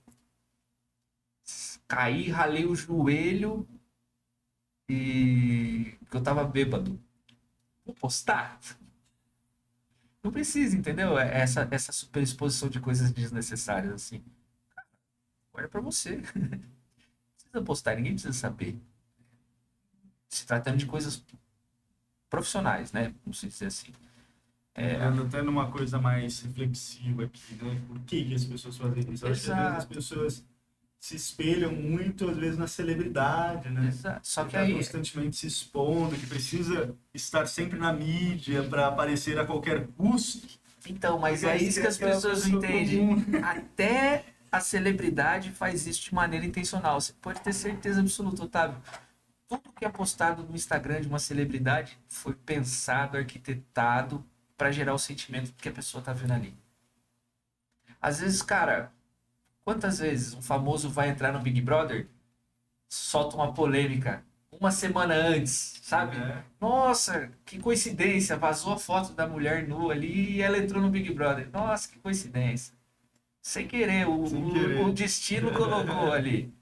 B: caí, ralei o joelho e que eu tava bêbado. Vou postar? Não precisa, entendeu? Essa superexposição de coisas desnecessárias, assim. Guarda pra você. Não precisa postar, ninguém precisa saber. Se tratando de coisas profissionais, né? Vamos dizer assim.
C: Entrando até numa coisa mais reflexiva aqui, né? Por que que as pessoas fazem isso? Eu acho que às vezes as
B: Exato,
C: pessoas se espelham muito, às vezes, na celebridade, né?
B: exato. Só
C: Que
B: que
C: está
B: aí,
C: constantemente se expondo, que precisa estar sempre na mídia para aparecer a qualquer custo.
B: então, mas
C: E
B: é
C: aí
B: isso que as
C: esquece que é a
B: pessoas não
C: pessoa
B: entendem.
C: comum.
B: Até a celebridade faz isso de maneira intencional. Você pode ter certeza absoluta, Otávio. Tudo que é postado no Instagram de uma celebridade foi pensado, arquitetado para gerar o sentimento que a pessoa tá vendo ali. Às vezes, cara, quantas vezes um famoso vai entrar no Big Brother, solta uma polêmica uma semana antes, sabe?
C: É,
B: Nossa, que coincidência, vazou a foto da mulher nua ali e ela entrou no Big Brother. Nossa, que coincidência. Sem querer,
C: sem
B: o
C: querer.
B: destino colocou ali.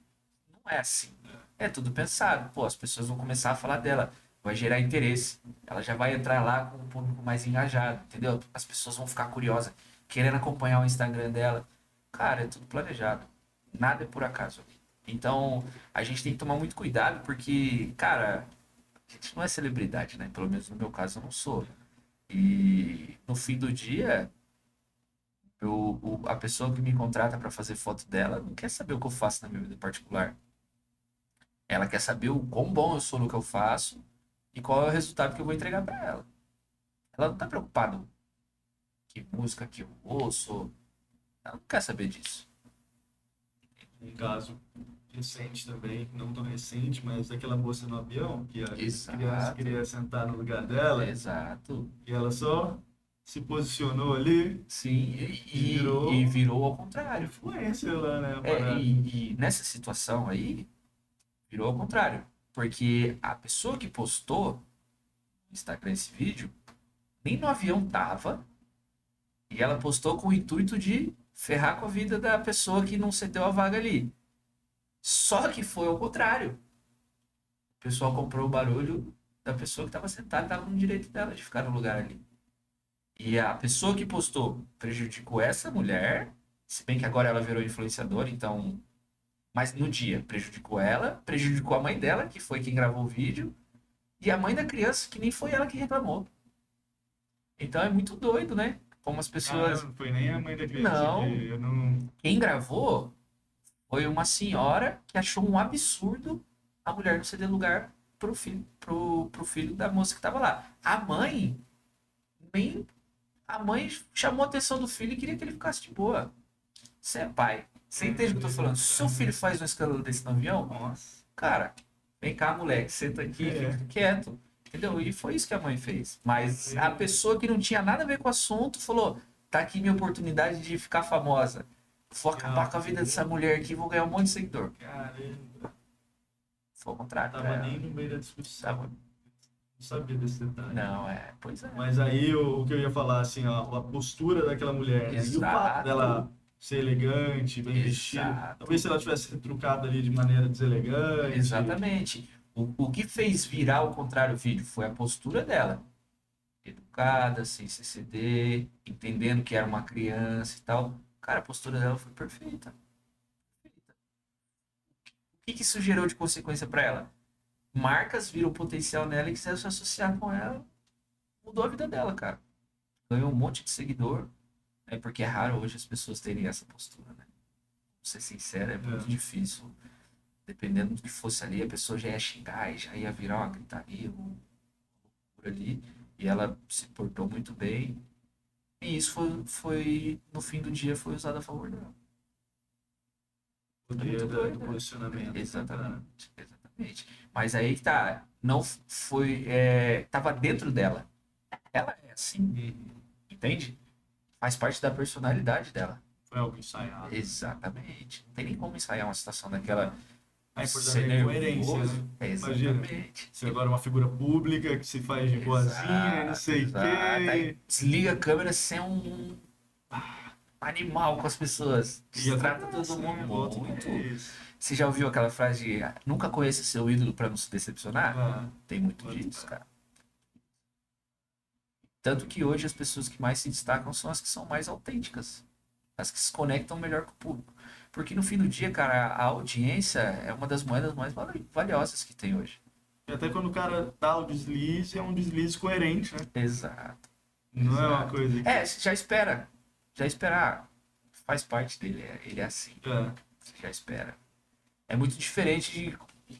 B: Não é assim. É tudo pensado. Pô, as pessoas vão começar a falar dela. Vai gerar interesse. Ela já vai entrar lá com um público mais engajado, entendeu? As pessoas vão ficar curiosas, querendo acompanhar o Instagram dela. Cara, é tudo planejado. Nada é por acaso. Então, a gente tem que tomar muito cuidado, porque, cara, a gente não é celebridade, né? Pelo menos no meu caso, eu não sou. E no fim do dia, a pessoa que me contrata para fazer foto dela não quer saber o que eu faço na minha vida particular. Ela quer saber o quão bom eu sou no que eu faço e qual é o resultado que eu vou entregar para ela. Ela não tá preocupada que música que eu ouço. Ela não quer saber disso.
C: Um caso recente também, não tão recente, mas daquela moça no avião, que a criança
B: Exato.
C: queria sentar no lugar dela,
B: Exato.
C: e ela só se posicionou ali
B: Sim,
C: e
B: e
C: virou
B: virou ao contrário.
C: influencer lá, né? A
B: É,
C: parada.
B: e nessa situação aí, virou ao contrário. Porque a pessoa que postou no Instagram esse vídeo, nem no avião tava, e ela postou com o intuito de ferrar com a vida da pessoa que não cedeu a vaga ali. Só que foi ao contrário. O pessoal comprou o barulho da pessoa que estava sentada e estava no direito dela de ficar no lugar ali. E a pessoa que postou prejudicou essa mulher, se bem que agora ela virou influenciadora, então. Mas no dia prejudicou ela, prejudicou a mãe dela, que foi quem gravou o vídeo, e a mãe da criança, que nem foi ela que reclamou. Então é muito doido, né? Como as
C: Ah,
B: pessoas.
C: não foi nem a mãe da criança que
B: Não.
C: eu não.
B: Quem gravou foi uma senhora que achou um absurdo a mulher não ceder lugar pro filho da moça que estava lá. A mãe nem. A mãe chamou a atenção do filho e queria que ele ficasse de boa. Você é pai. Você entende o que eu tô falando? Se seu filho faz um escândalo desse no avião,
C: Nossa.
B: cara, vem cá, moleque, senta aqui e fica quieto. Entendeu? E foi isso que a mãe fez. Mas a pessoa que não tinha nada a ver com o assunto falou: tá aqui minha oportunidade de ficar famosa. Vou acabar com a vida dessa mulher aqui e vou ganhar um monte de seguidor.
C: Caramba.
B: Foi ao contrário.
C: Tava nem no meio da discussão.
B: Tava-
C: Não sabia desse detalhe.
B: Não, pois é.
C: Mas aí o que eu ia falar, assim, ó, a postura daquela mulher, né? E o fato
B: Exato.
C: dela ser elegante, bem vestida.
B: Exato.
C: Talvez se ela tivesse trucado ali de maneira deselegante.
B: Exatamente. O que fez virar ao contrário o vídeo foi a postura dela. Educada, sem se ceder, entendendo que era uma criança e tal. Cara, a postura dela foi perfeita. O que isso gerou de consequência para ela? Marcas viram potencial nela e quiseram se associar com ela. Mudou a vida dela, cara. Ganhou um monte de seguidor. É porque é raro hoje as pessoas terem essa postura, né? Vou ser sincero, é muito difícil. Dependendo do que fosse ali, a pessoa já ia xingar e já ia virar uma gritaria, por ali. E ela se portou muito bem. E isso no fim do dia, foi usado a favor dela.
C: Poder
B: muito
C: do
B: doido, né?
C: posicionamento.
B: Exatamente, exatamente. Mas aí que tá, não foi, tava dentro dela. Ela é assim, entende? Faz parte da personalidade dela.
C: Foi algo ensaiado.
B: Exatamente. Não tem nem como ensaiar uma situação daquela.
C: A
B: Ser
C: importante é a coerência,
B: nervoso.
C: né?
B: Exatamente.
C: Você agora é uma figura pública que se faz de boazinha e não sei o
B: Exato. Aí
C: quê.
B: desliga a câmera sem um animal com as pessoas.
C: E
B: Trata
C: acontece,
B: todo mundo
C: né? Volta e
B: muito.
C: meia, isso.
B: Você já ouviu aquela frase de nunca conheça seu ídolo pra não se decepcionar?
C: Ah,
B: Tem muito disso, cara. Tanto que hoje as pessoas que mais se destacam são as que são mais autênticas. As que se conectam melhor com o público. Porque no fim do dia, cara, a audiência é uma das moedas mais valiosas que tem hoje.
C: e até quando o cara dá o deslize, é um deslize coerente, né?
B: Exato.
C: Não é uma
B: Exato.
C: coisa que...
B: Você já espera. Já espera. Faz parte dele. Ele é assim.
C: É.
B: Você já espera. É muito diferente de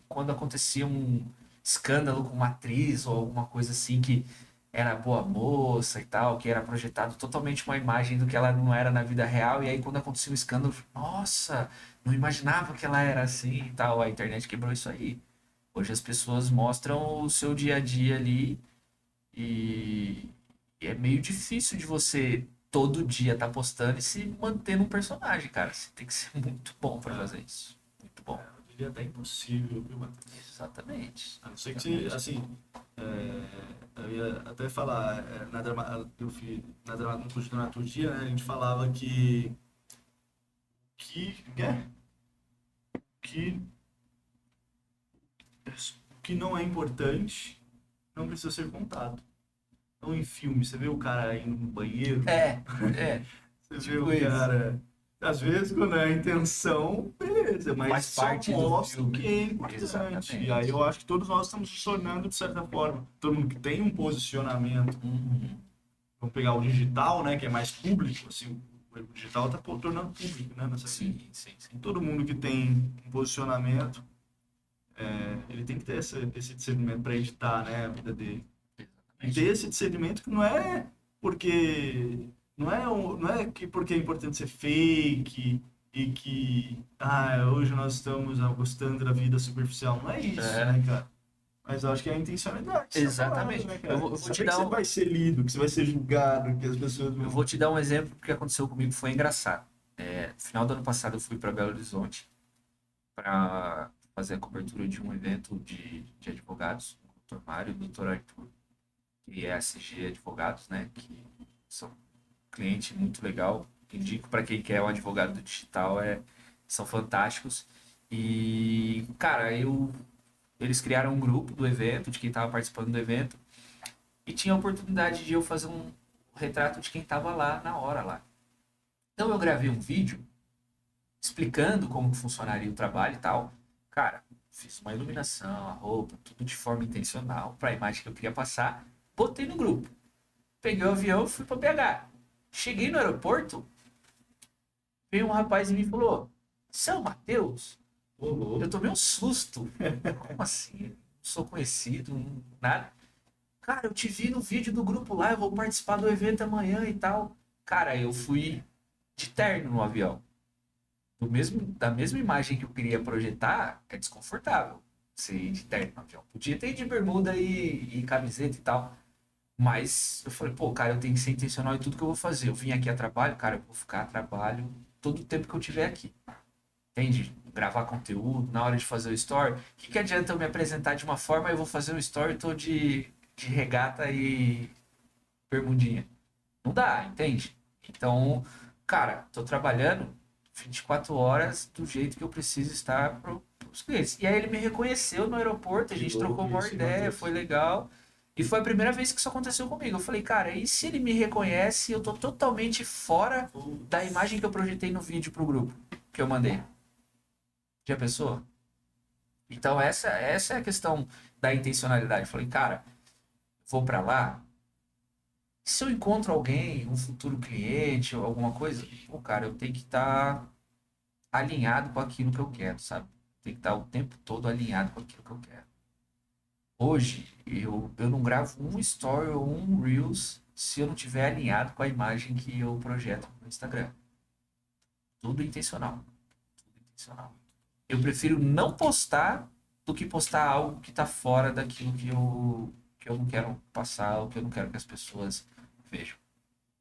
B: quando acontecia um escândalo com uma atriz ou alguma coisa assim que era boa moça e tal, que era projetado totalmente uma imagem do que ela não era na vida real, e aí quando acontecia um escândalo, nossa, não imaginava que ela era assim e tal. A internet quebrou isso aí. Hoje as pessoas mostram o seu dia a dia ali e é meio difícil de você todo dia estar postando e se manter num personagem, cara. Você tem que ser muito bom pra fazer isso. Muito bom.
C: Eu diria até impossível, viu, Matheus?
B: Exatamente.
C: A não ser que você, assim, eu ia até falar, eu fiz, no curso de dramaturgia, né, a gente falava que, que o que não é importante não precisa ser contado. Então, em filme, você vê o cara indo no banheiro, você vê
B: tipo
C: o
B: isso.
C: cara... Às vezes, quando é a intenção, beleza, mas
B: Faz
C: só
B: parte do
C: mostra
B: filme.
C: que é importante.
B: Exatamente.
C: E aí eu acho que todos nós estamos nos tornando, de certa forma, todo mundo que tem um posicionamento,
B: Uhum.
C: vamos pegar o digital, né, que é mais público, assim, o digital está tornando público, né, nessa vida.
B: Sim, sim.
C: Todo mundo que tem um posicionamento, ele tem que ter esse discernimento para editar, né, a vida dele. E ter esse discernimento que não é porque... Não é que porque é importante ser fake, e que hoje nós estamos gostando da vida superficial. Não é isso,
B: É,
C: né, cara? Mas eu acho que é a intencionalidade que você tá falando,
B: exatamente.
C: né,
B: Eu
C: cara?
B: vou, eu vou te
C: Saber que
B: dar
C: você
B: um,
C: vai ser lido, que você vai ser julgado, que as pessoas
B: eu
C: vão.
B: vou te dar um exemplo que aconteceu comigo, foi engraçado. No final do ano passado eu fui para Belo Horizonte para fazer a cobertura de um evento de advogados, o Dr. Mário e o Dr. Arthur, que é a SG Advogados, né? Que são cliente muito legal. Indico para quem quer um advogado do digital, são fantásticos. E, cara, eles criaram um grupo do evento, de quem estava participando do evento, e tinha a oportunidade de eu fazer um retrato de quem estava lá na hora lá. Então eu gravei um vídeo explicando como funcionaria o trabalho e tal. Cara, fiz uma iluminação, a roupa, tudo de forma intencional, para a imagem que eu queria passar, botei no grupo. Peguei o avião e fui para BH. Cheguei no aeroporto, veio um rapaz e me falou: Você é o Matheus?
C: Ô, louco.
B: Eu tomei um susto. Como assim? Não sou conhecido, nada. Cara, eu te vi no vídeo do grupo lá, eu vou participar do evento amanhã e tal. Cara, eu fui de terno no avião. Da mesma imagem que eu queria projetar, é desconfortável você ir de terno no avião. Podia ter ido de bermuda e camiseta e tal. Mas eu falei, pô, cara, eu tenho que ser intencional em tudo que eu vou fazer. Eu vim aqui a trabalho, cara, eu vou ficar a trabalho todo o tempo que eu tiver aqui. Entende? Gravar conteúdo, na hora de fazer o story. O que adianta eu me apresentar de uma forma e eu vou fazer um story todo de regata e bermudinha? Não dá, entende? Então, cara, tô trabalhando 24 horas do jeito que eu preciso estar pros clientes. E aí ele me reconheceu no aeroporto, a
C: Que
B: gente
C: louco
B: trocou uma
C: isso, hein,
B: ideia,
C: Matheus?
B: foi legal. E foi a primeira vez que isso aconteceu comigo. Eu falei, cara, e se ele me reconhece, eu tô totalmente fora da imagem que eu projetei no vídeo pro grupo que eu mandei. Já pensou? Então essa é a questão da intencionalidade. Eu falei, cara, vou para lá. Se eu encontro alguém, um futuro cliente ou alguma coisa, pô, cara, eu tenho que estar alinhado com aquilo que eu quero, sabe? Tem que estar o tempo todo alinhado com aquilo que eu quero. Hoje, eu não gravo um story ou um Reels se eu não tiver alinhado com a imagem que eu projeto no Instagram. Tudo intencional. Tudo intencional. Eu prefiro não postar do que postar algo que está fora daquilo que eu não quero passar ou que eu não quero que as pessoas vejam.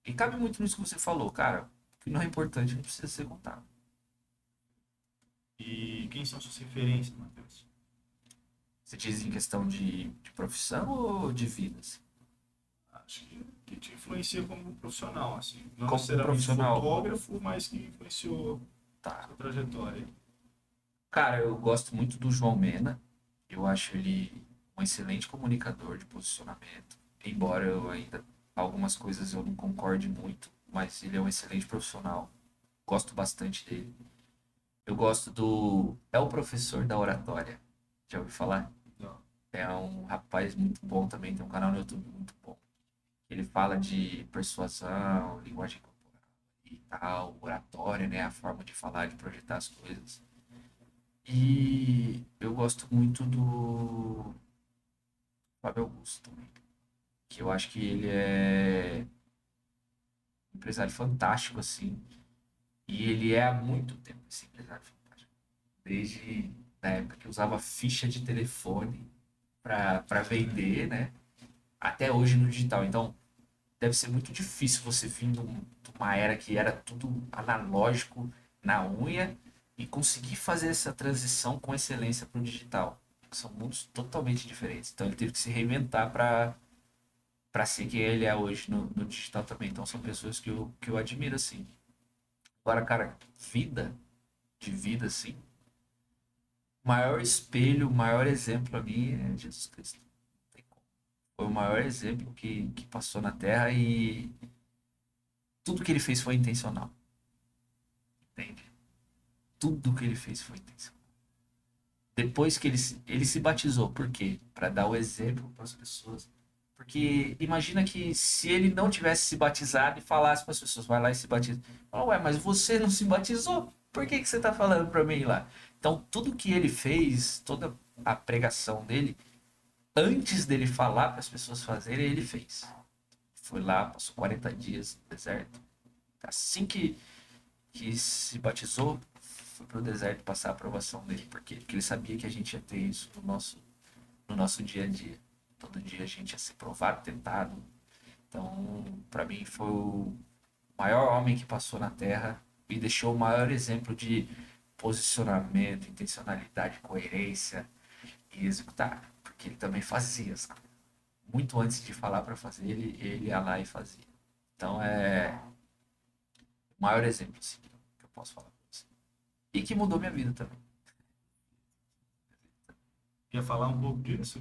B: E cabe muito nisso que você falou, cara. O que não é importante não precisa ser contado.
C: E quem são suas referências, Matheus?
B: Você diz em questão de profissão ou de vidas?
C: Acho que te influencia como profissional, assim. Não
B: Como
C: necessariamente
B: profissional,
C: fotógrafo, mas que influenciou
B: tá.
C: sua trajetória.
B: Cara, eu gosto muito do João Mena. Eu acho ele um excelente comunicador de posicionamento. Embora eu ainda algumas coisas eu não concorde muito, mas ele é um excelente profissional. Gosto bastante dele. Eu gosto do. É o professor da oratória. Já ouviu falar?
C: Não.
B: É um rapaz muito bom também, tem um canal no YouTube muito bom. Ele fala de persuasão, linguagem corporal e tal, oratória, né? A forma de falar, de projetar as coisas. E eu gosto muito do Fábio Augusto também, que eu acho que ele é um empresário fantástico, assim. E ele é há muito tempo esse empresário fantástico. Desde a época que usava ficha de telefone para vender, né? Até hoje no digital. Então, deve ser muito difícil você vir de uma era que era tudo analógico na unha e conseguir fazer essa transição com excelência para o digital. São mundos totalmente diferentes. Então ele teve que se reinventar para ser quem ele é hoje no digital também. Então são pessoas que eu admiro assim. Agora, cara, de vida assim, o maior espelho, o maior exemplo a mim é Jesus Cristo. Não tem como. Foi o maior exemplo que passou na Terra e tudo que ele fez foi intencional. Entende? Tudo que ele fez foi intencional. Depois que ele se batizou, por quê? Para dar o exemplo para as pessoas. Porque imagina que se ele não tivesse se batizado e falasse para as pessoas, vai lá e se batiza. Fala, ué, mas você não se batizou? Por que você está falando para mim lá? Então, tudo que ele fez, toda a pregação dele, antes dele falar para as pessoas fazerem, ele fez. Foi lá, passou 40 dias no deserto. Assim que que se batizou, foi pro deserto passar a aprovação dele. Por quê? Porque ele sabia que a gente ia ter isso no nosso dia a dia. Todo dia a gente ia ser provado, tentado. Então, para mim, foi o maior homem que passou na Terra e deixou o maior exemplo de posicionamento, intencionalidade, coerência e executar. Porque ele também fazia as coisas. Muito antes de falar para fazer, ele ia lá e fazia. Então, é o maior exemplo assim, que eu posso falar pra você. E que mudou minha vida também.
C: Quer falar um pouco disso?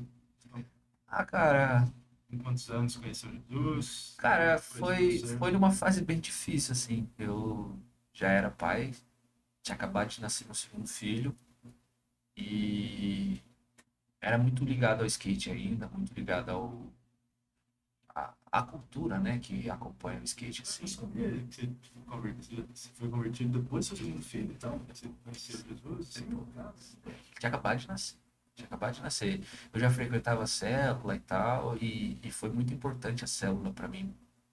B: Ah, cara,
C: Em quantos anos conheceu Jesus?
B: cara,
C: Depois de você?
B: foi numa fase bem difícil, assim. Eu já era pai, tinha acabado de nascer meu segundo filho e era muito ligado ao skate ainda, muito ligado à cultura, né, que acompanha o skate, assim.
C: Eu sabia que você foi convertido depois do seu segundo filho, então? Você conheceu Jesus? Sim, no caso.
B: Tinha acabado de nascer. Tinha acabado de nascer. Eu já frequentava a célula e tal, e foi muito importante a célula para mim,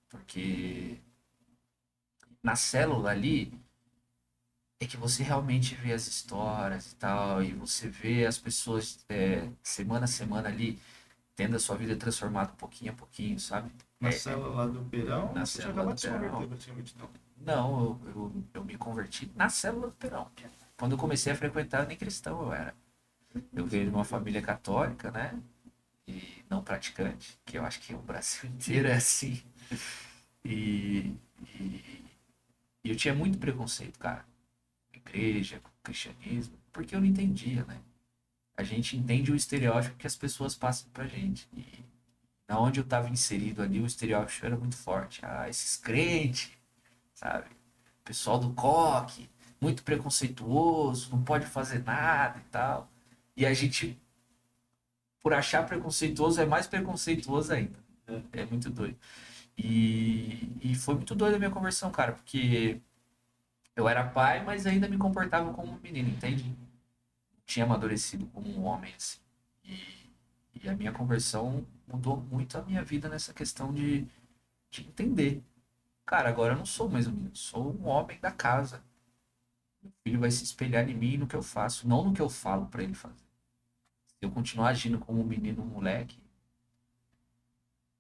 B: porque na célula ali é que você realmente vê as histórias e tal, e você vê as pessoas semana a semana ali tendo a sua vida transformada pouquinho a pouquinho, sabe?
C: Na célula lá do Perão,
B: Na
C: você tinha
B: célula
C: acabado
B: do
C: de se converter,
B: Perão.
C: praticamente, não.
B: Não, eu me converti na célula do Perão. Quando eu comecei a frequentar, nem cristão eu era. Eu venho de uma família católica, né? E não praticante, que eu acho que o Brasil inteiro é assim. E, e, e eu tinha muito preconceito, cara, com a igreja, com o cristianismo, porque eu não entendia, né? A gente entende o estereótipo que as pessoas passam pra gente. E na onde eu estava inserido ali, o estereótipo era muito forte. Ah, esses crentes, sabe? Pessoal do coque, muito preconceituoso, não pode fazer nada e tal. E a gente, por achar preconceituoso, é mais preconceituoso ainda. É muito doido. E foi muito doido a minha conversão, cara, porque eu era pai, mas ainda me comportava como um menino, entende? Tinha amadurecido como um homem, assim. E a minha conversão mudou muito a minha vida nessa questão de entender. Cara, agora eu não sou mais um menino, sou um homem da casa. Meu filho vai se espelhar em mim e no que eu faço, não no que eu falo pra ele fazer. Se eu continuar agindo como um menino, um moleque,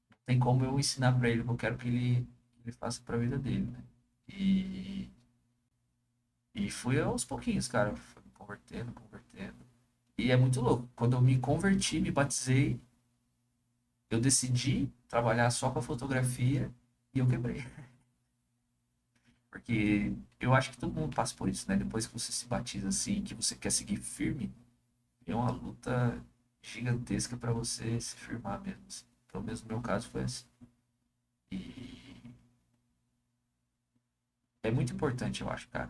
B: não tem como eu ensinar pra ele o que eu quero que ele faça pra vida dele, né? E, e fui aos pouquinhos, cara. Fui me convertendo, convertendo. E é muito louco. Quando eu me converti, me batizei, eu decidi trabalhar só com a fotografia e eu quebrei. Porque eu acho que todo mundo passa por isso, né? Depois que você se batiza assim, que você quer seguir firme, é uma luta gigantesca para você se firmar mesmo, assim. Pelo menos no meu caso foi assim. E é muito importante, eu acho, cara,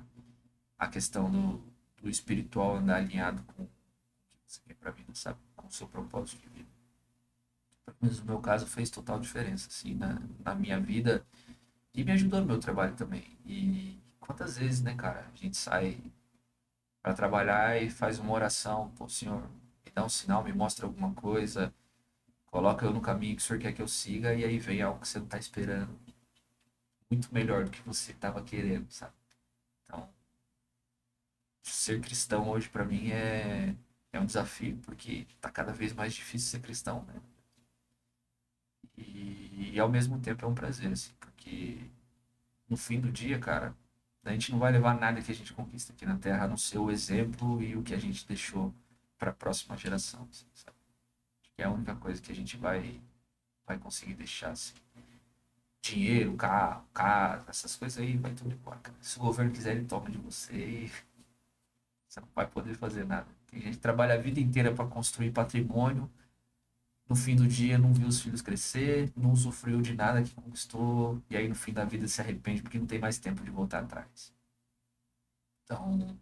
B: a questão do espiritual andar alinhado com o que você quer pra vida, sabe? Com o seu propósito de vida. Pelo menos no meu caso fez total diferença, assim, na minha vida e me ajudou no meu trabalho também. E quantas vezes, né, cara, a gente sai para trabalhar e faz uma oração, pô, Senhor, me dá um sinal, me mostra alguma coisa, coloca eu no caminho que o Senhor quer que eu siga, e aí vem algo que você não tá esperando, muito melhor do que você estava querendo, sabe? Então, ser cristão hoje para mim é um desafio, porque tá cada vez mais difícil ser cristão, né? E ao mesmo tempo é um prazer, assim, porque no fim do dia, cara, a gente não vai levar nada que a gente conquista aqui na Terra, a não ser o exemplo e o que a gente deixou para a próxima geração, assim, sabe? Que é a única coisa que a gente vai conseguir deixar, assim. Dinheiro, carro, casa, essas coisas aí vai tudo embora, cara. Se o governo quiser, ele toma de você e você não vai poder fazer nada. Tem gente que trabalha a vida inteira para construir patrimônio, no fim do dia não viu os filhos crescer, não usufruiu de nada que conquistou, e aí no fim da vida se arrepende porque não tem mais tempo de voltar atrás. Então,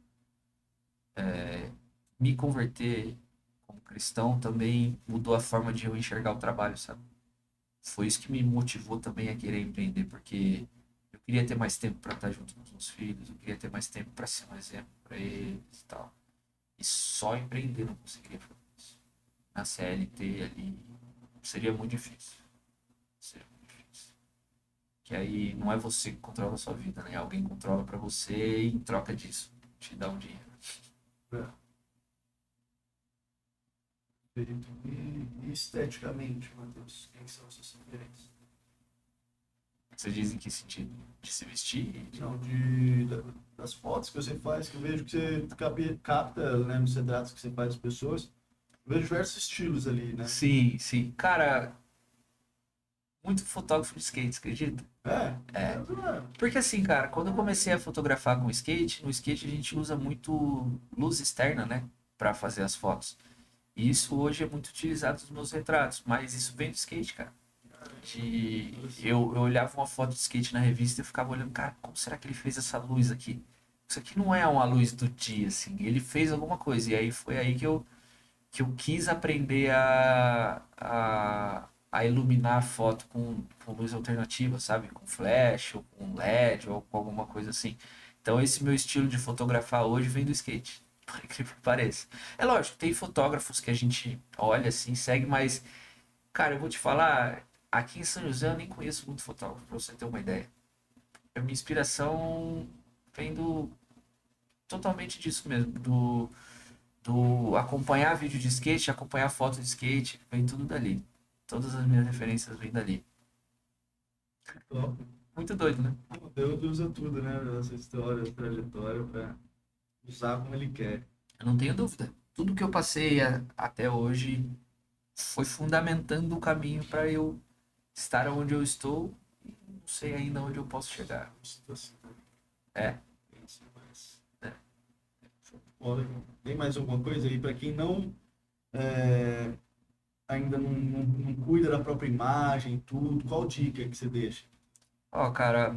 B: me converter como cristão também mudou a forma de eu enxergar o trabalho, sabe? Foi isso que me motivou também a querer empreender, porque eu queria ter mais tempo para estar junto com os meus filhos, eu queria ter mais tempo para ser um exemplo para eles e tal. E só empreender não conseguiria fazer isso. Na CLT ali seria muito difícil. Seria muito difícil. Que Que aí não é você que controla a sua vida, né? Alguém controla pra você e em troca disso te dá um dinheiro.
C: É. Perfeito. E esteticamente, Matheus, quem são as suas referências?
B: Você diz em que sentido? De se vestir?
C: Não, das fotos que você faz, que eu vejo que você capta, né, nos retratos que você faz das pessoas, eu vejo diversos estilos ali, né?
B: Sim, sim. Cara, muito fotógrafo de skate, você acredita?
C: É,
B: É.
C: é.
B: Porque assim, cara, quando eu comecei a fotografar com skate, no skate a gente usa muito luz externa, né? Pra fazer as fotos. E isso hoje é muito utilizado nos meus retratos, mas isso vem do skate, cara. Eu olhava uma foto de skate na revista e eu ficava olhando, cara, como será que ele fez essa luz aqui? Isso aqui não é uma luz do dia, assim. Ele fez alguma coisa. E aí foi aí que eu quis aprender a iluminar a foto com luz alternativa, sabe? Com flash, ou com LED, ou com alguma coisa assim. Então esse meu estilo de fotografar hoje vem do skate, por incrível que pareça. É lógico, tem fotógrafos que a gente olha assim, segue, mas, cara, eu vou te falar, aqui em São José eu nem conheço muito fotógrafo, pra você ter uma ideia. A minha inspiração vem totalmente disso mesmo, do acompanhar vídeo de skate, acompanhar foto de skate, vem tudo dali. Todas as minhas referências vêm dali.
C: Top.
B: Muito doido, né?
C: O Deus usa tudo, né? Essa história, essa trajetória, para usar como ele quer.
B: Eu não tenho dúvida. Tudo que eu passei até hoje foi fundamentando o caminho para eu estar onde eu estou e não sei ainda onde eu posso chegar. É,
C: Mas, olha, tem mais alguma coisa aí para quem não é, ainda não cuida da própria imagem, tudo? Qual dica que você deixa?
B: ó, cara,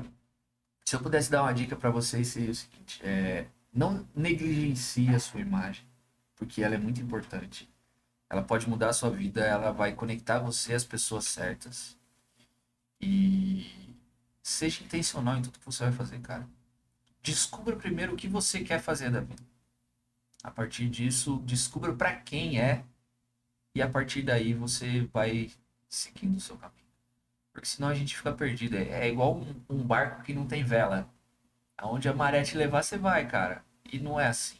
B: se eu pudesse dar uma dica para vocês, seria o seguinte: não negligencie a sua imagem, porque ela é muito importante. Ela pode mudar a sua vida, ela vai conectar você às pessoas certas. E seja intencional em tudo que você vai fazer, cara. Descubra primeiro o que você quer fazer da vida. A partir disso, descubra para quem é e a partir daí você vai seguindo o seu caminho. Porque senão a gente fica perdido. É igual um barco que não tem vela. Aonde a maré te levar, você vai, cara. E não é assim.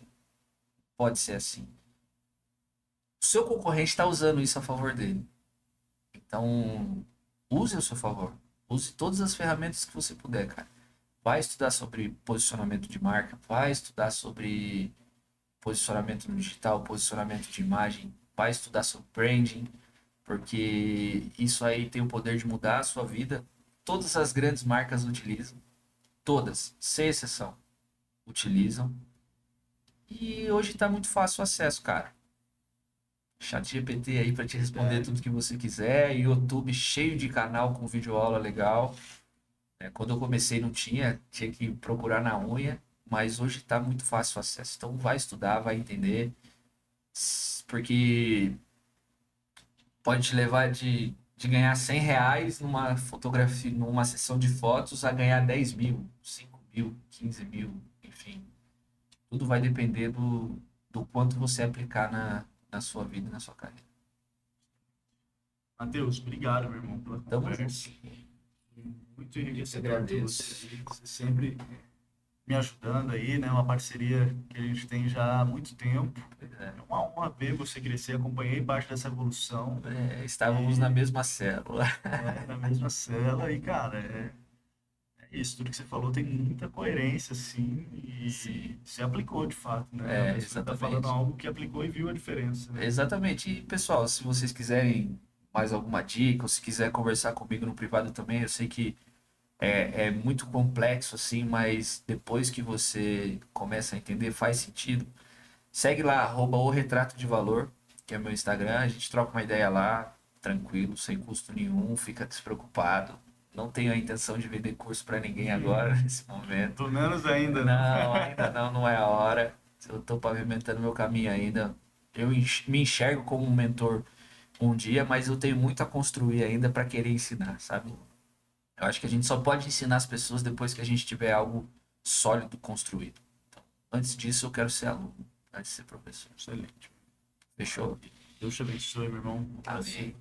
B: Pode ser assim. O seu concorrente está usando isso a favor dele. Então, use a seu favor. Use todas as ferramentas que você puder, cara. Vai estudar sobre posicionamento de marca, vai estudar sobre posicionamento no digital, posicionamento de imagem, vai estudar sobre branding, porque isso aí tem o poder de mudar a sua vida. Todas as grandes marcas utilizam, todas, sem exceção, utilizam. E hoje está muito fácil o acesso, cara. ChatGPT aí para te responder
C: É,
B: tudo que você quiser, YouTube cheio de canal com videoaula legal. Quando eu comecei não tinha que procurar na unha, mas hoje está muito fácil o acesso. Então vai estudar, vai entender, porque pode te levar de ganhar R$ 100 numa fotografia, numa sessão de fotos a ganhar 10 mil, 5 mil, 15 mil, enfim. Tudo vai depender do quanto você aplicar na sua vida e na sua carreira.
C: Matheus, obrigado, meu irmão, pela
B: Tamo
C: conversa. Muito enriquecedor ter
B: agradeço.
C: você sempre me ajudando aí, né? Uma parceria que a gente tem já há muito tempo.
B: É,
C: É uma honra ver você crescer, acompanhei parte dessa evolução,
B: estávamos na mesma célula.
C: na mesma cela e, cara, é isso, tudo que você falou tem muita coerência, assim,
B: Sim,
C: e se aplicou de fato, né? A pessoa está falando
B: exatamente.
C: algo que aplicou e viu a diferença, né?
B: Exatamente. E, pessoal, se vocês quiserem mais alguma dica, ou se quiser conversar comigo no privado também, eu sei que é muito complexo, assim, mas depois que você começa a entender, faz sentido. Segue lá, @o retrato de valor, que é meu Instagram. A gente troca uma ideia lá, tranquilo, sem custo nenhum, fica despreocupado. Não tenho a intenção de vender curso para ninguém agora, nesse momento.
C: Pelo menos ainda, né?
B: Não, ainda não, não é a hora. Eu tô pavimentando meu caminho ainda. Eu me enxergo como um mentor um dia, mas eu tenho muito a construir ainda para querer ensinar, sabe? Eu acho que a gente só pode ensinar as pessoas depois que a gente tiver algo sólido construído. Então, antes disso, eu quero ser aluno, antes de ser professor.
C: Excelente.
B: Fechou?
C: Deus te abençoe, meu irmão. Um prazer.
B: Amém.